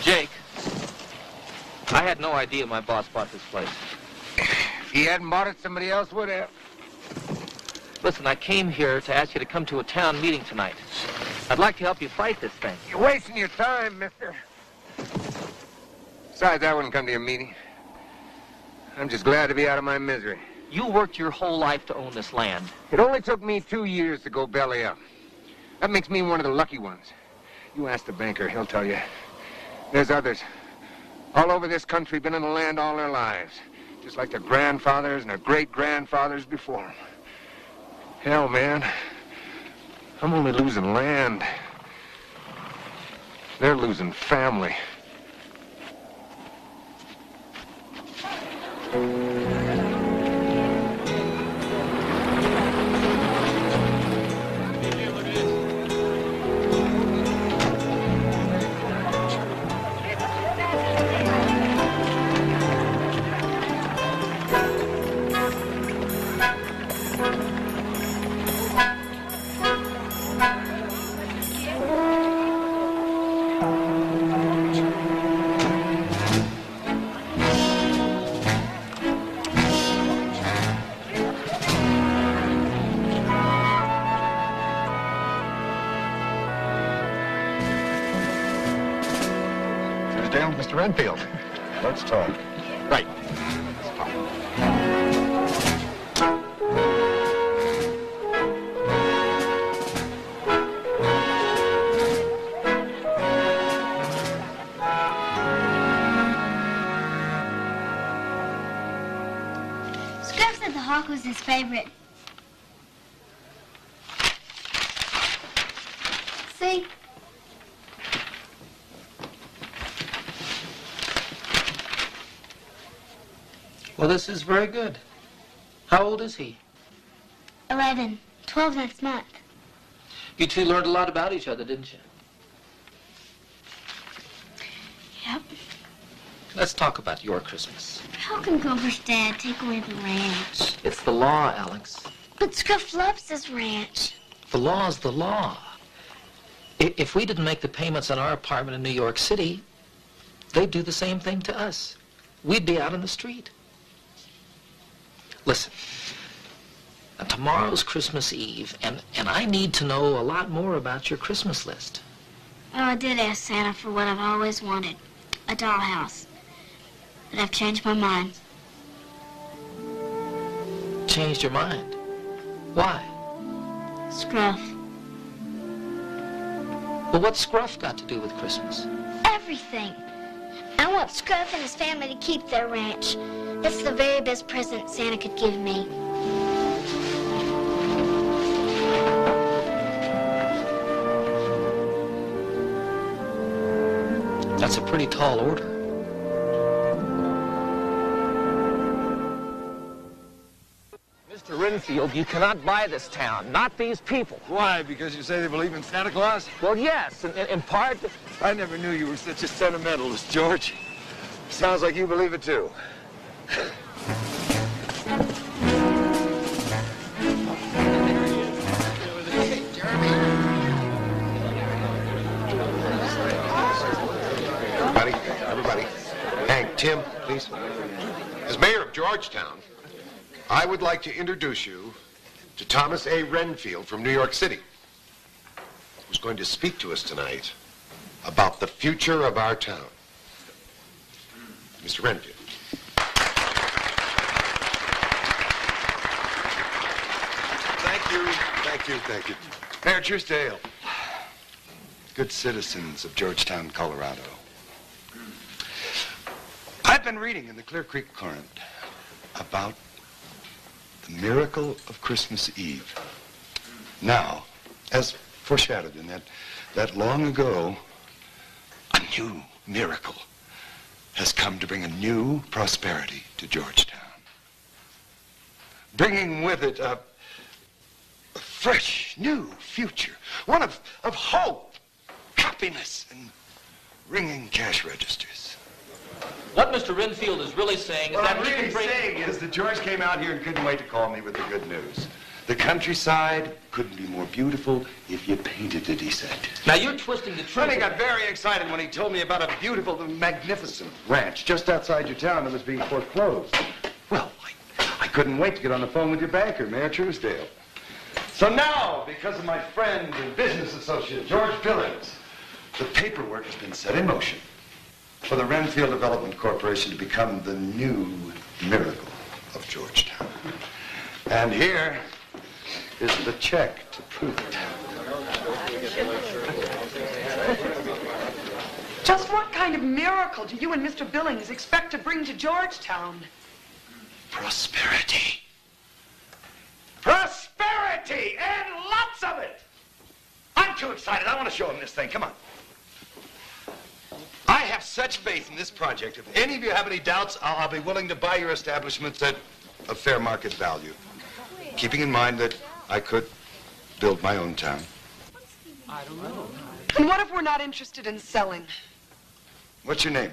Jake, I had no idea my boss bought this place. If he hadn't bought it, somebody else would have. Listen, I came here to ask you to come to a town meeting tonight. I'd like to help you fight this thing. You're wasting your time, mister. Besides, I wouldn't come to your meeting. I'm just glad to be out of my misery. You worked your whole life to own this land. It only took me 2 years to go belly up. That makes me one of the lucky ones. You ask the banker, he'll tell you. There's others all over this country been in the land all their lives, just like their grandfathers and their great-grandfathers before them. Hell, man, I'm only losing land. They're losing family. Mr. Renfield, let's talk. Right. Let's talk. Scrap said the hawk was his favorite. See? Well, this is very good. How old is he? 11. 12 next month. You two learned a lot about each other, didn't you? Yep. Let's talk about your Christmas. How can Grover's dad take away the ranch? It's the law, Alex. But Scruff loves his ranch. The law's the law. If we didn't make the payments on our apartment in New York City, they'd do the same thing to us. We'd be out on the street. Listen, now tomorrow's Christmas Eve, and I need to know a lot more about your Christmas list. Oh, I did ask Santa for what I've always wanted, a dollhouse. But I've changed my mind. Changed your mind? Why? Scruff. Well, what's Scruff got to do with Christmas? Everything. I want Scruff and his family to keep their ranch. That's the very best present Santa could give me. That's a pretty tall order. Mr. Renfield, you cannot buy this town, not these people. Why? Because you say they believe in Santa Claus? Well, yes, in part. I never knew you were such a sentimentalist, George. Sounds like you believe it, too. Everybody. Hank, Tim, please. As mayor of Georgetown, I would like to introduce you to Thomas A. Renfield from New York City, who's going to speak to us tonight about the future of our town. Mr. Renfield. Thank you. Mayor Truesdale, good citizens of Georgetown, Colorado. I've been reading in the Clear Creek Current about the miracle of Christmas Eve. Now, as foreshadowed in that long ago, a new miracle has come to bring a new prosperity to Georgetown, bringing with it a fresh, new future, one of hope, happiness, and ringing cash registers. What Mr. Renfield is really saying is that what I'm really saying is that George came out here and couldn't wait to call me with the good news. The countryside couldn't be more beautiful if you painted it, he said. Now you're twisting the truth. Then he got very excited when he told me about a beautiful and magnificent ranch just outside your town that was being foreclosed. Well, I couldn't wait to get on the phone with your banker, Mayor Truesdale. So now, because of my friend and business associate, George Billings, the paperwork has been set in motion for the Renfield Development Corporation to become the new miracle of Georgetown. And here is the check to prove it. Just what kind of miracle do you and Mr. Billings expect to bring to Georgetown? Prosperity. Prosperity, and lots of it. I'm too excited. I want to show him this thing. Come on. I have such faith in this project. If any of you have any doubts, I'll be willing to buy your establishments at a fair market value, keeping in mind that I could build my own town. I don't know. And what if we're not interested in selling? What's your name?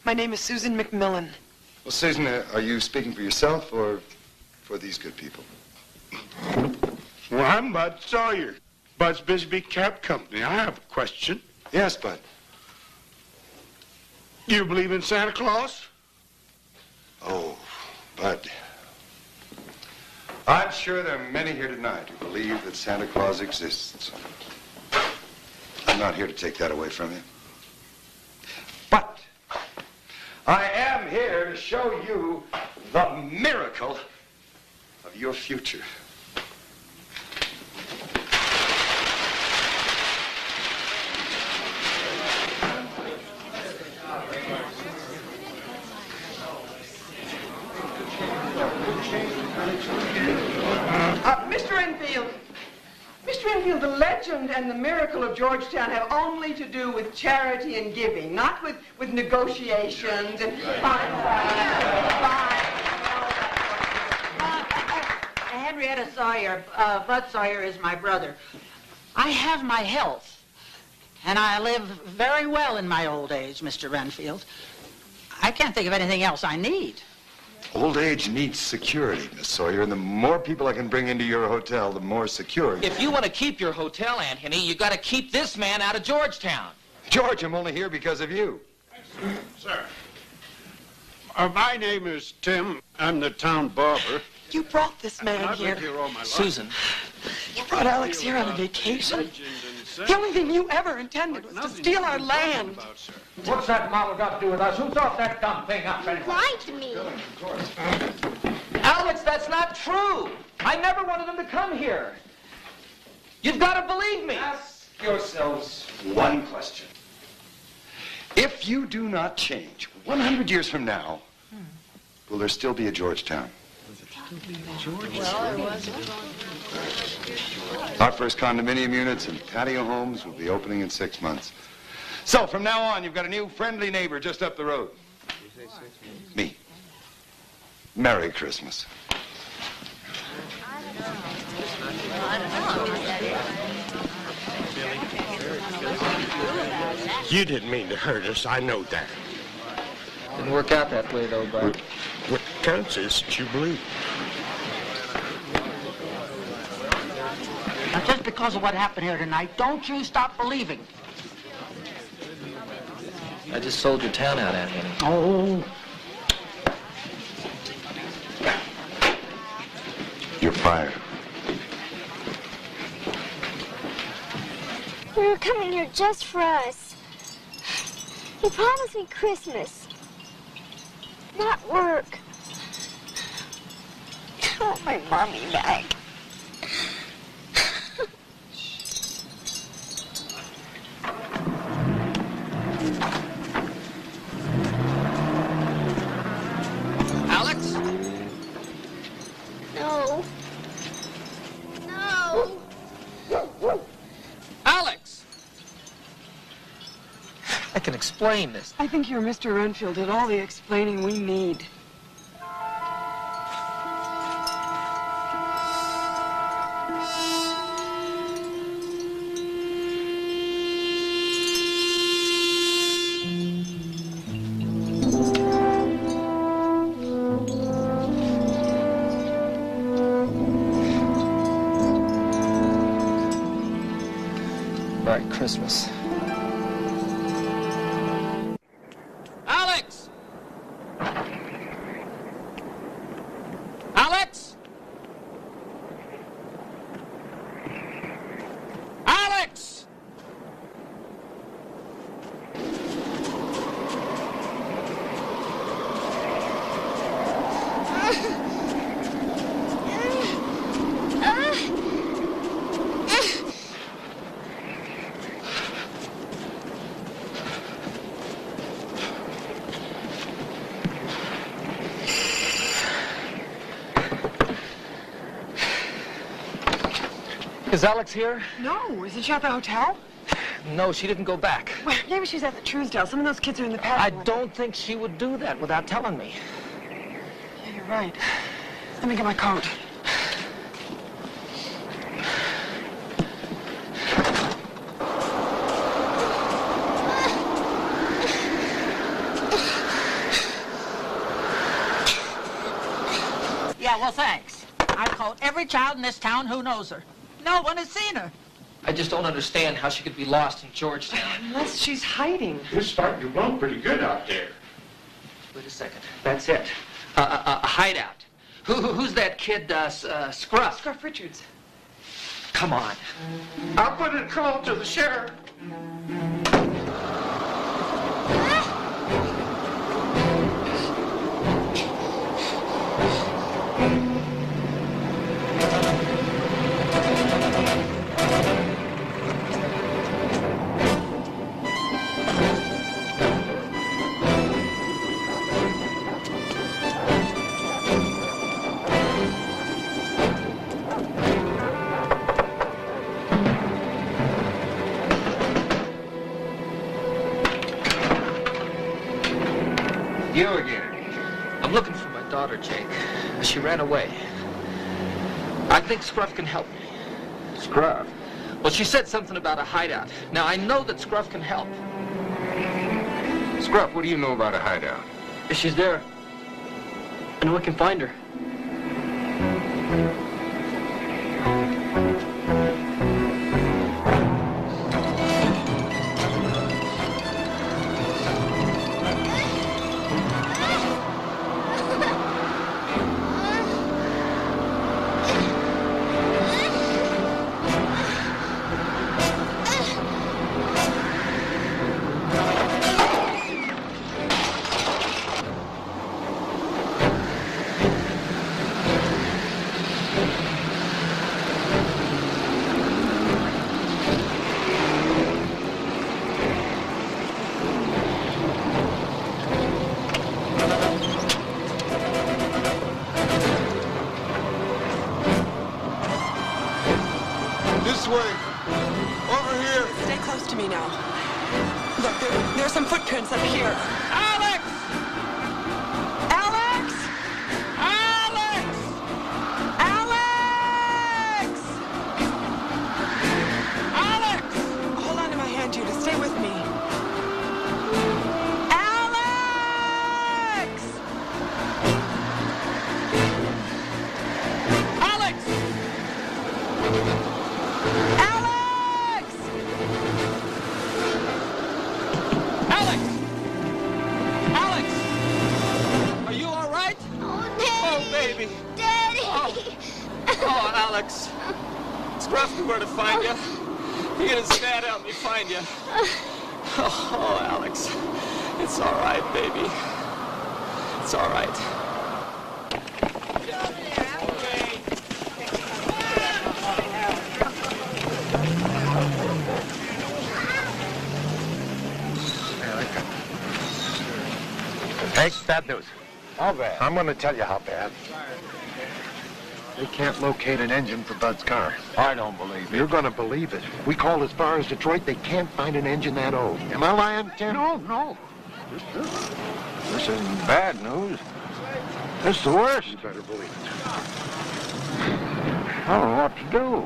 My name is Susan McMillan. Well, Susan, are you speaking for yourself or for these good people? Well, I'm Bud Sawyer, Bud's Bisbee Cab Company. I have a question. Yes, Bud. Do you believe in Santa Claus? Oh, Bud. I'm sure there are many here tonight who believe that Santa Claus exists. I'm not here to take that away from you. But I am here to show you the miracle of your future. Mr. Renfield, the legend and the miracle of Georgetown have only to do with charity and giving, not with negotiations and fine. Sawyer. Bud Sawyer is my brother. I have my health, and I live very well in my old age, Mr. Renfield. I can't think of anything else I need. Old age needs security, Miss Sawyer, and the more people I can bring into your hotel, the more secure. If you want to keep your hotel, Anthony, you got to keep this man out of Georgetown. George, I'm only here because of you. Sir. My name is Tim. I'm the town barber. You brought this man I've here. lived here all my life. Susan. You brought Alex here on a vacation. The only thing you ever intended was to steal our land. What's that model got to do with us? Who thought that dumb thing up anyway? Lied to me. Alex, that's not true. I never wanted him to come here. You've got to believe me. Ask yourselves one question. If you do not change, 100 years from now, will there still be a Georgetown? Our first condominium units and patio homes will be opening in 6 months. So from now on, you've got a new friendly neighbor just up the road. Me. Merry Christmas. You didn't mean to hurt us, I know that. Didn't work out that way, though, Bud. What counts is that you believe. Now, just because of what happened here tonight, don't you stop believing. I just sold your town out, Anthony. Oh. You're fired. We were coming here just for us. You promised me Christmas, not work. I want my mommy back. Alex? No. No. Alex! I can explain this. I think your Mr. Renfield did all the explaining we need. Merry Christmas. Alex! Alex! Alex! Is Alex here? No, isn't she at the hotel? No, she didn't go back. Well, maybe she's at the Truesdale. Some of those kids are in the I patio. don't think she would do that without telling me. Yeah, you're right. Let me get my coat. Yeah, well, thanks. I've called every child in this town who knows her. No one has seen her. I just don't understand how she could be lost in Georgetown. Unless she's hiding. You're starting to blow pretty good out there. Wait a second. That's it. A hideout. Who's that kid, Scruff? Scruff Richards. Come on. I'll put a call to the sheriff. You again. I'm looking for my daughter, Jake. She ran away. I think Scruff can help me. Scruff? Well, she said something about a hideout. Now, I know that Scruff can help. Scruff, what do you know about a hideout? If she's there, I know I can find her. This way. Over here. Stay close to me now. Look, there's some footprints up here. Alex! Alex! Alex! Alex! Alex! Hold on to my hand, Judah. Stay with me. Alex! Alex! Alex! Alex! Alex! Are you all right? Oh, Daddy! Oh, baby. Daddy! Oh, Alex. Scruff knew where to find you. He and his dad helped me find you. Oh, Alex. It's all right, baby. It's all right. Hey, bad news. How bad? I'm going to tell you how bad. They can't locate an engine for Bud's car. I don't believe it. You're going to believe it. We called as far as Detroit. They can't find an engine that old. Am I lying, Tim? No. This isn't bad news. This is the worst. You better believe it. I don't know what to do.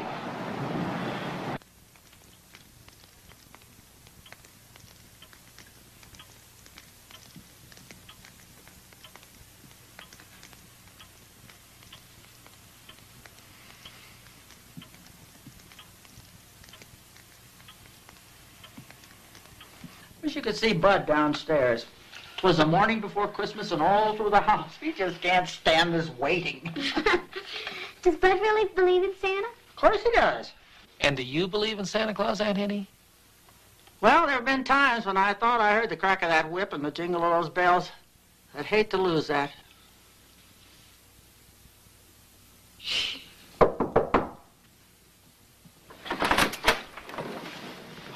Wish you could see Bud downstairs. 'Twas the morning before Christmas and all through the house. He just can't stand this waiting. Does Bud really believe in Santa? Of course he does. And do you believe in Santa Claus, Aunt Henny? Well, there have been times when I thought I heard the crack of that whip and the jingle of those bells. I'd hate to lose that.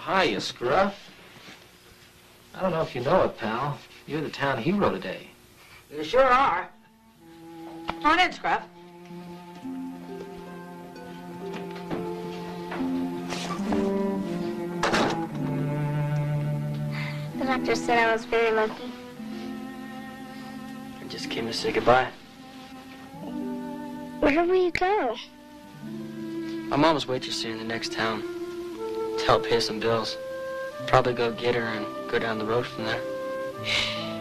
Hiya, Scruff. I don't know if you know it, pal. You're the town hero today. You sure are. Come on in, Scruff. The doctor said I was very lucky. I just came to say goodbye. Where will you go? My mom's waitressing in the next town to help pay some bills. Probably go get her and go down the road from there.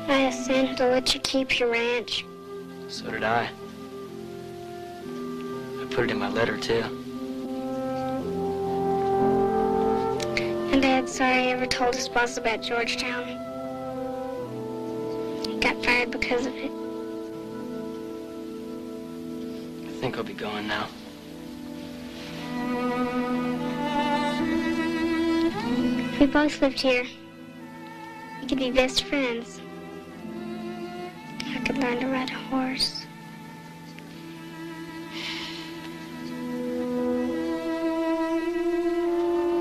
I asked Santa to let you keep your ranch. So did I. I put it in my letter, too. And Dad's sorry he ever told his boss about Georgetown. He got fired because of it. I think I'll be going now. If we both lived here, we could be best friends. I could learn to ride a horse.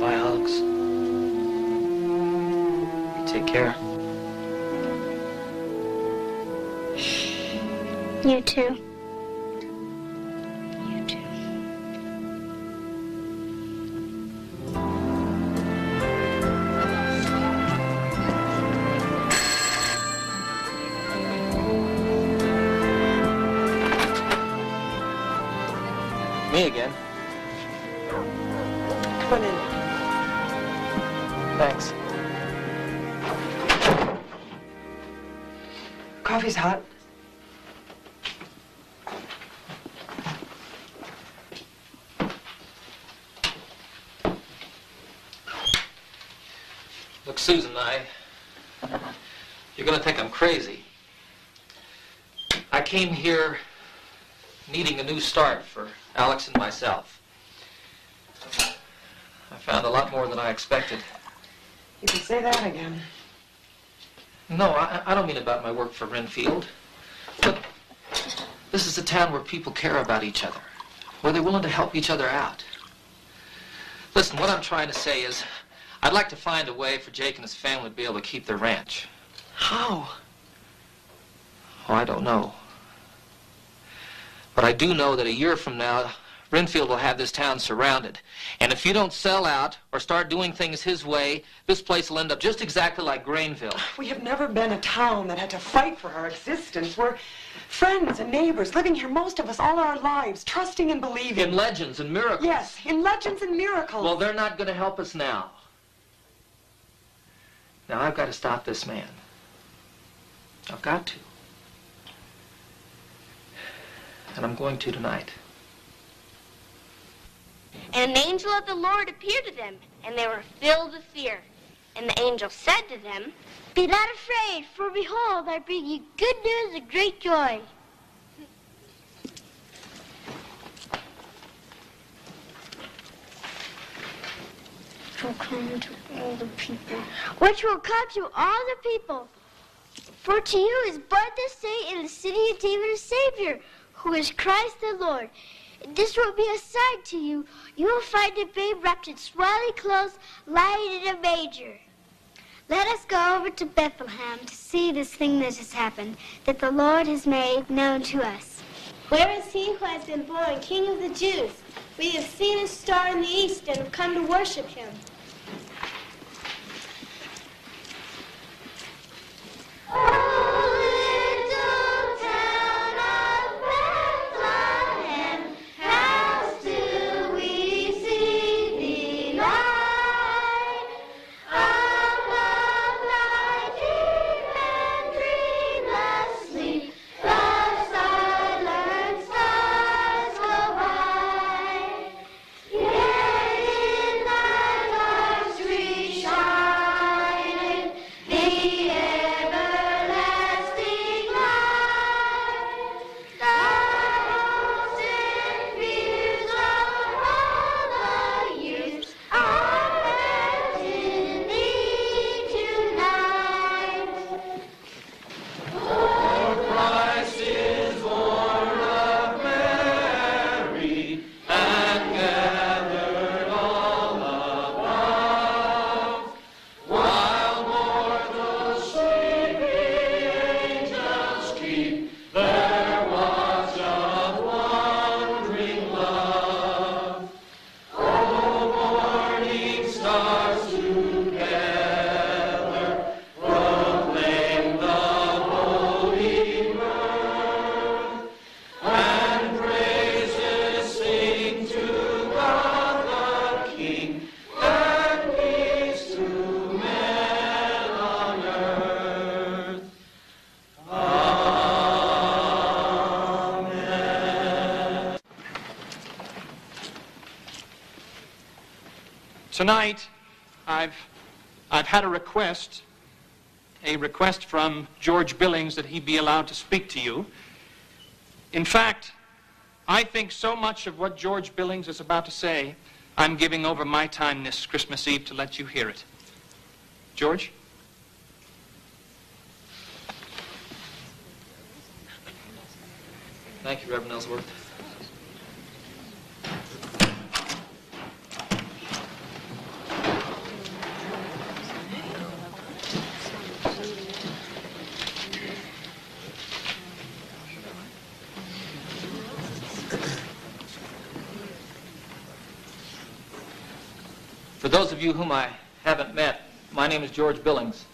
Bye, Alex. You take care. You too. You too. Me again. Come on in. Thanks. Coffee's hot. Look, Susan, you're going to think I'm crazy. I came here needing a new start for Alex and myself. I found a lot more than I expected. You can say that again. No, I don't mean about my work for Renfield. But this is a town where people care about each other, where they're willing to help each other out. Listen, what I'm trying to say is, I'd like to find a way for Jake and his family to be able to keep their ranch. How? Oh, I don't know. But I do know that a year from now, Renfield will have this town surrounded. And if you don't sell out or start doing things his way, this place will end up just exactly like Grainville. We have never been a town that had to fight for our existence. We're friends and neighbors, living here most of us all our lives, trusting and believing. In legends and miracles. Yes, in legends and miracles. Well, they're not going to help us now. Now, I've got to stop this man. I've got to. And I'm going to tonight. And an angel of the Lord appeared to them, and they were filled with fear. And the angel said to them, "Be not afraid, for behold, I bring you good news of great joy." Will come to all the people. Which will come to all the people. For to you is born this day in the city of David a Savior, who is Christ the Lord. This will be a sign to you. You will find a babe wrapped in swaddling clothes, lying in a manger. Let us go over to Bethlehem to see this thing that has happened, that the Lord has made known to us. Where is he who has been born, King of the Jews? We have seen his star in the east and have come to worship him. Tonight, I've had a request from George Billings that he be allowed to speak to you. In fact, I think so much of what George Billings is about to say, I'm giving over my time this Christmas Eve to let you hear it. George? Thank you, Reverend Ellsworth. For those of you whom I haven't met, my name is George Billings.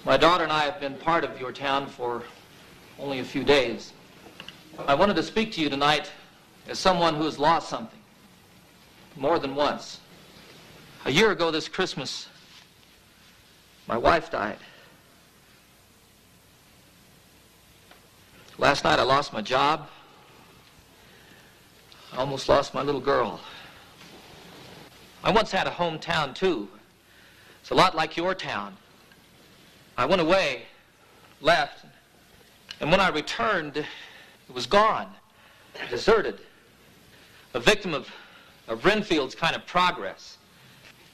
My daughter and I have been part of your town for only a few days. I wanted to speak to you tonight as someone who has lost something more than once. A year ago this Christmas, my wife died. Last night I lost my job. I almost lost my little girl. I once had a hometown too. It's a lot like your town. I went away, left, and when I returned, it was gone, deserted, a victim of Renfield's kind of progress.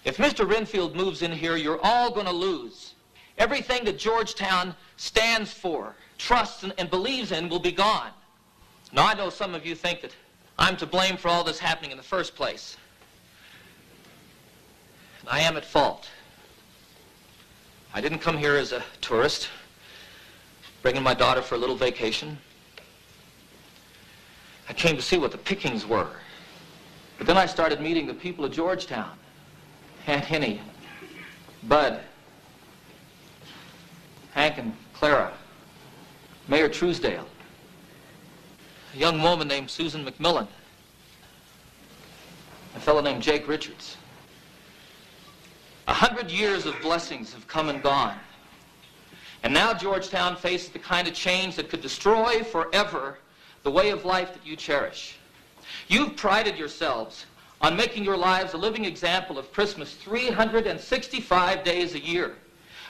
If Mr. Renfield moves in here, you're all going to lose. Everything that Georgetown stands for, trusts, and believes in will be gone. Now, I know some of you think that I'm to blame for all this happening in the first place. And I am at fault. I didn't come here as a tourist, bringing my daughter for a little vacation. I came to see what the pickings were. But then I started meeting the people of Georgetown. Aunt Henny, Bud, Hank and Clara, Mayor Truesdale, a young woman named Susan McMillan, a fellow named Jake Richards. 100 years of blessings have come and gone. And now Georgetown faces the kind of change that could destroy forever the way of life that you cherish. You've prided yourselves on making your lives a living example of Christmas 365 days a year.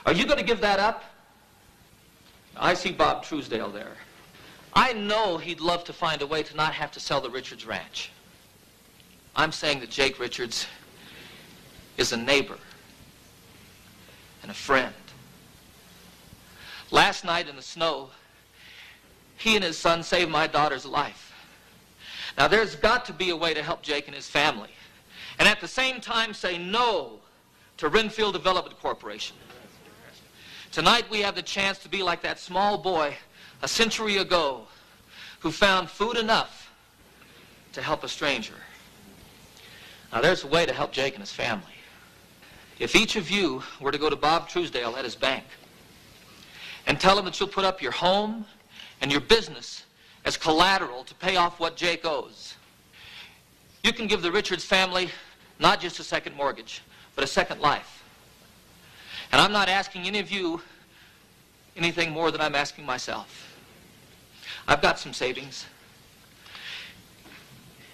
Are you going to give that up? I see Bob Truesdale there. I know he'd love to find a way to not have to sell the Richards Ranch. I'm saying that Jake Richards is a neighbor and a friend. Last night in the snow, he and his son saved my daughter's life. Now, there's got to be a way to help Jake and his family, and at the same time say no to Renfield Development Corporation. Tonight, we have the chance to be like that small boy a century ago who found food enough to help a stranger. Now, there's a way to help Jake and his family. If each of you were to go to Bob Truesdale at his bank and tell him that you'll put up your home and your business as collateral to pay off what Jake owes, you can give the Richards family not just a second mortgage, but a second life. And I'm not asking any of you anything more than I'm asking myself. I've got some savings,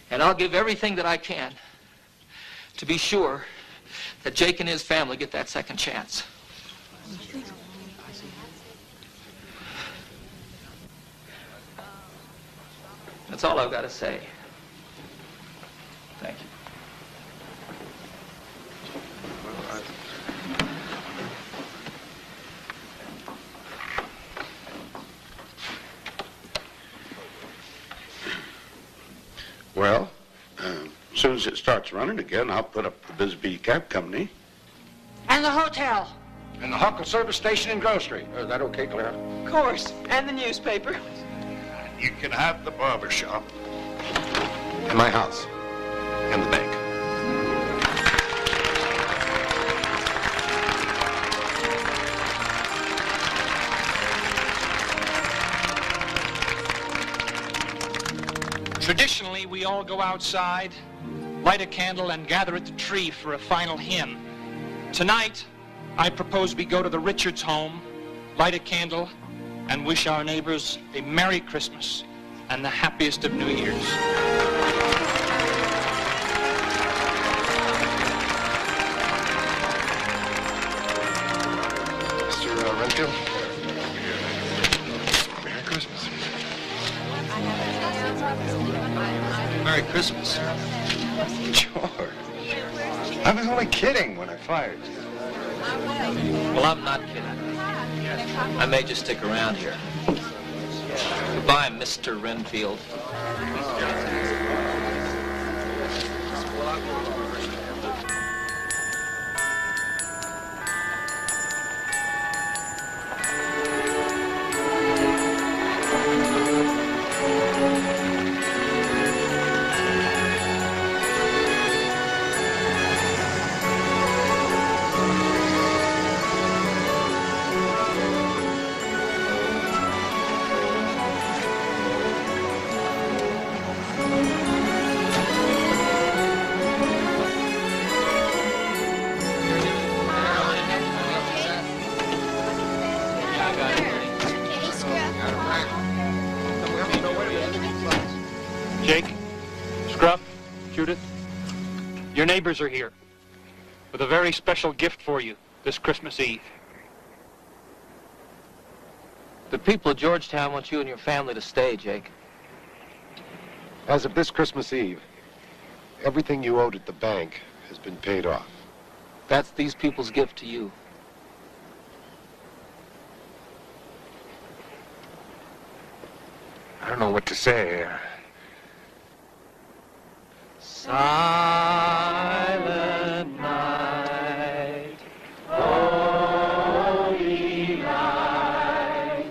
and I'll give everything that I can to be sure that Jake and his family get that second chance. That's all I've got to say. Thank you. Well, as soon as it starts running again, I'll put up the Bisbee Cab Company. And the hotel. And the Huckle service station and grocery. Is that okay, Clara? Of course. And the newspaper. You can have the barber shop. And my house. And the bank. Traditionally, we all go outside, light a candle, and gather at the tree for a final hymn. Tonight, I propose we go to the Richards home, light a candle, and wish our neighbors a Merry Christmas and the happiest of New Years. Mr. Renfield? Merry Christmas. Merry Christmas. George. I was only kidding when I fired you. Well, I'm not kidding. I may just stick around here. Goodbye, Mr. Renfield. Jake, Scruff, Judith, your neighbors are here with a very special gift for you this Christmas Eve. The people of Georgetown want you and your family to stay, Jake. As of this Christmas Eve, everything you owed at the bank has been paid off. That's these people's gift to you. I don't know what to say. Silent night, holy night,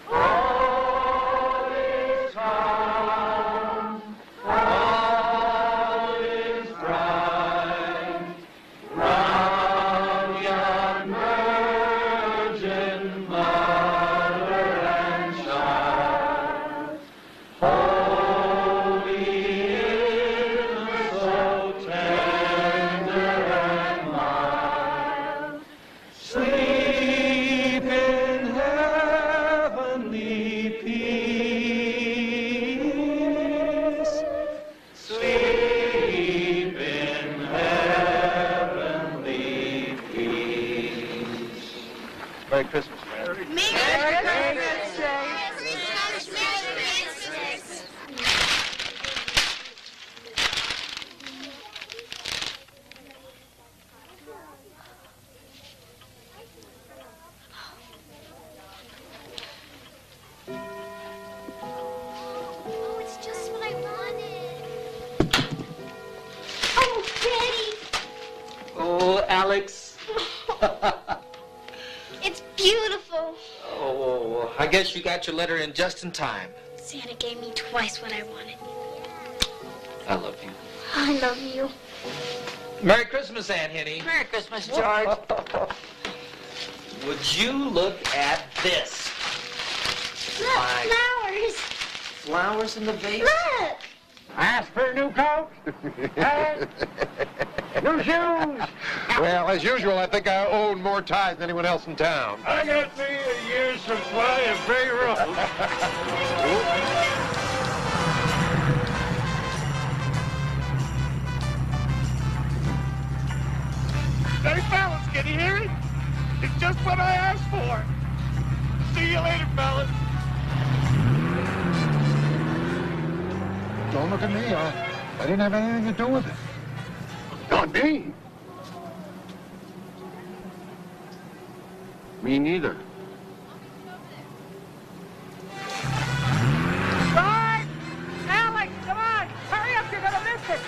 all is calm, all is bright, round yon virgin mother and child. Holy is so tender and mild. Sleep in heavenly peace. Sleep in heavenly peace. Merry Christmas, man. Oh, it's just what I wanted. Oh, Daddy. Oh, Alex. It's beautiful. Oh, I guess you got your letter in just in time. Santa gave me twice what I wanted. I love you. I love you. Merry Christmas, Aunt Henny. Merry Christmas, George. Would you look at this? Look, My- flowers. Flowers in the vase? Look. Ask for a new coat. And new shoes. Well, as usual, I think I own more ties than anyone else in town. I got me a year's supply of Bay Road. Hey, fellas, can you hear it? It's just what I asked for. See you later, fellas. Don't look at me. I didn't have anything to do with it. Not me. Me neither. Right! Alex, come on! Hurry up, you're gonna miss it!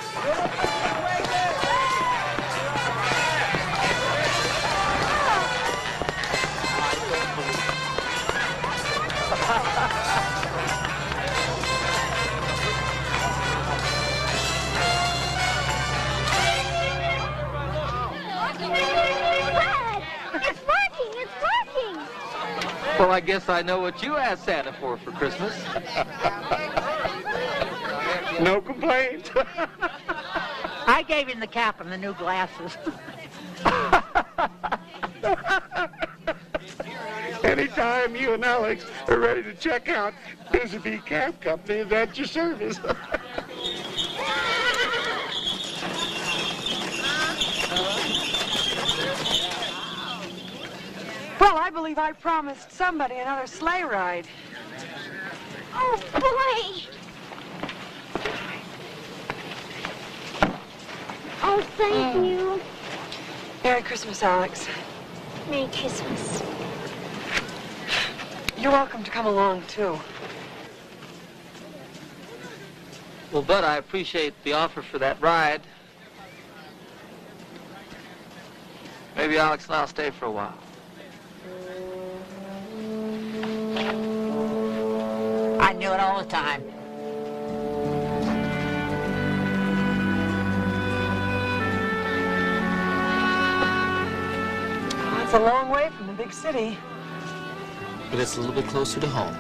It's working! It's working! Well, I guess I know what you asked Santa for Christmas. No complaints. I gave him the cap and the new glasses. Anytime you and Alex are ready to check out, Busy Cab Company is at your service. Well, I believe I promised somebody another sleigh ride. Oh, boy! Oh, thank you. Merry Christmas, Alex. Merry Christmas. You're welcome to come along, too. Well, Bud, I appreciate the offer for that ride. Maybe Alex and I'll stay for a while. I knew it all the time. It's a long way from the big city. But it's a little bit closer to home.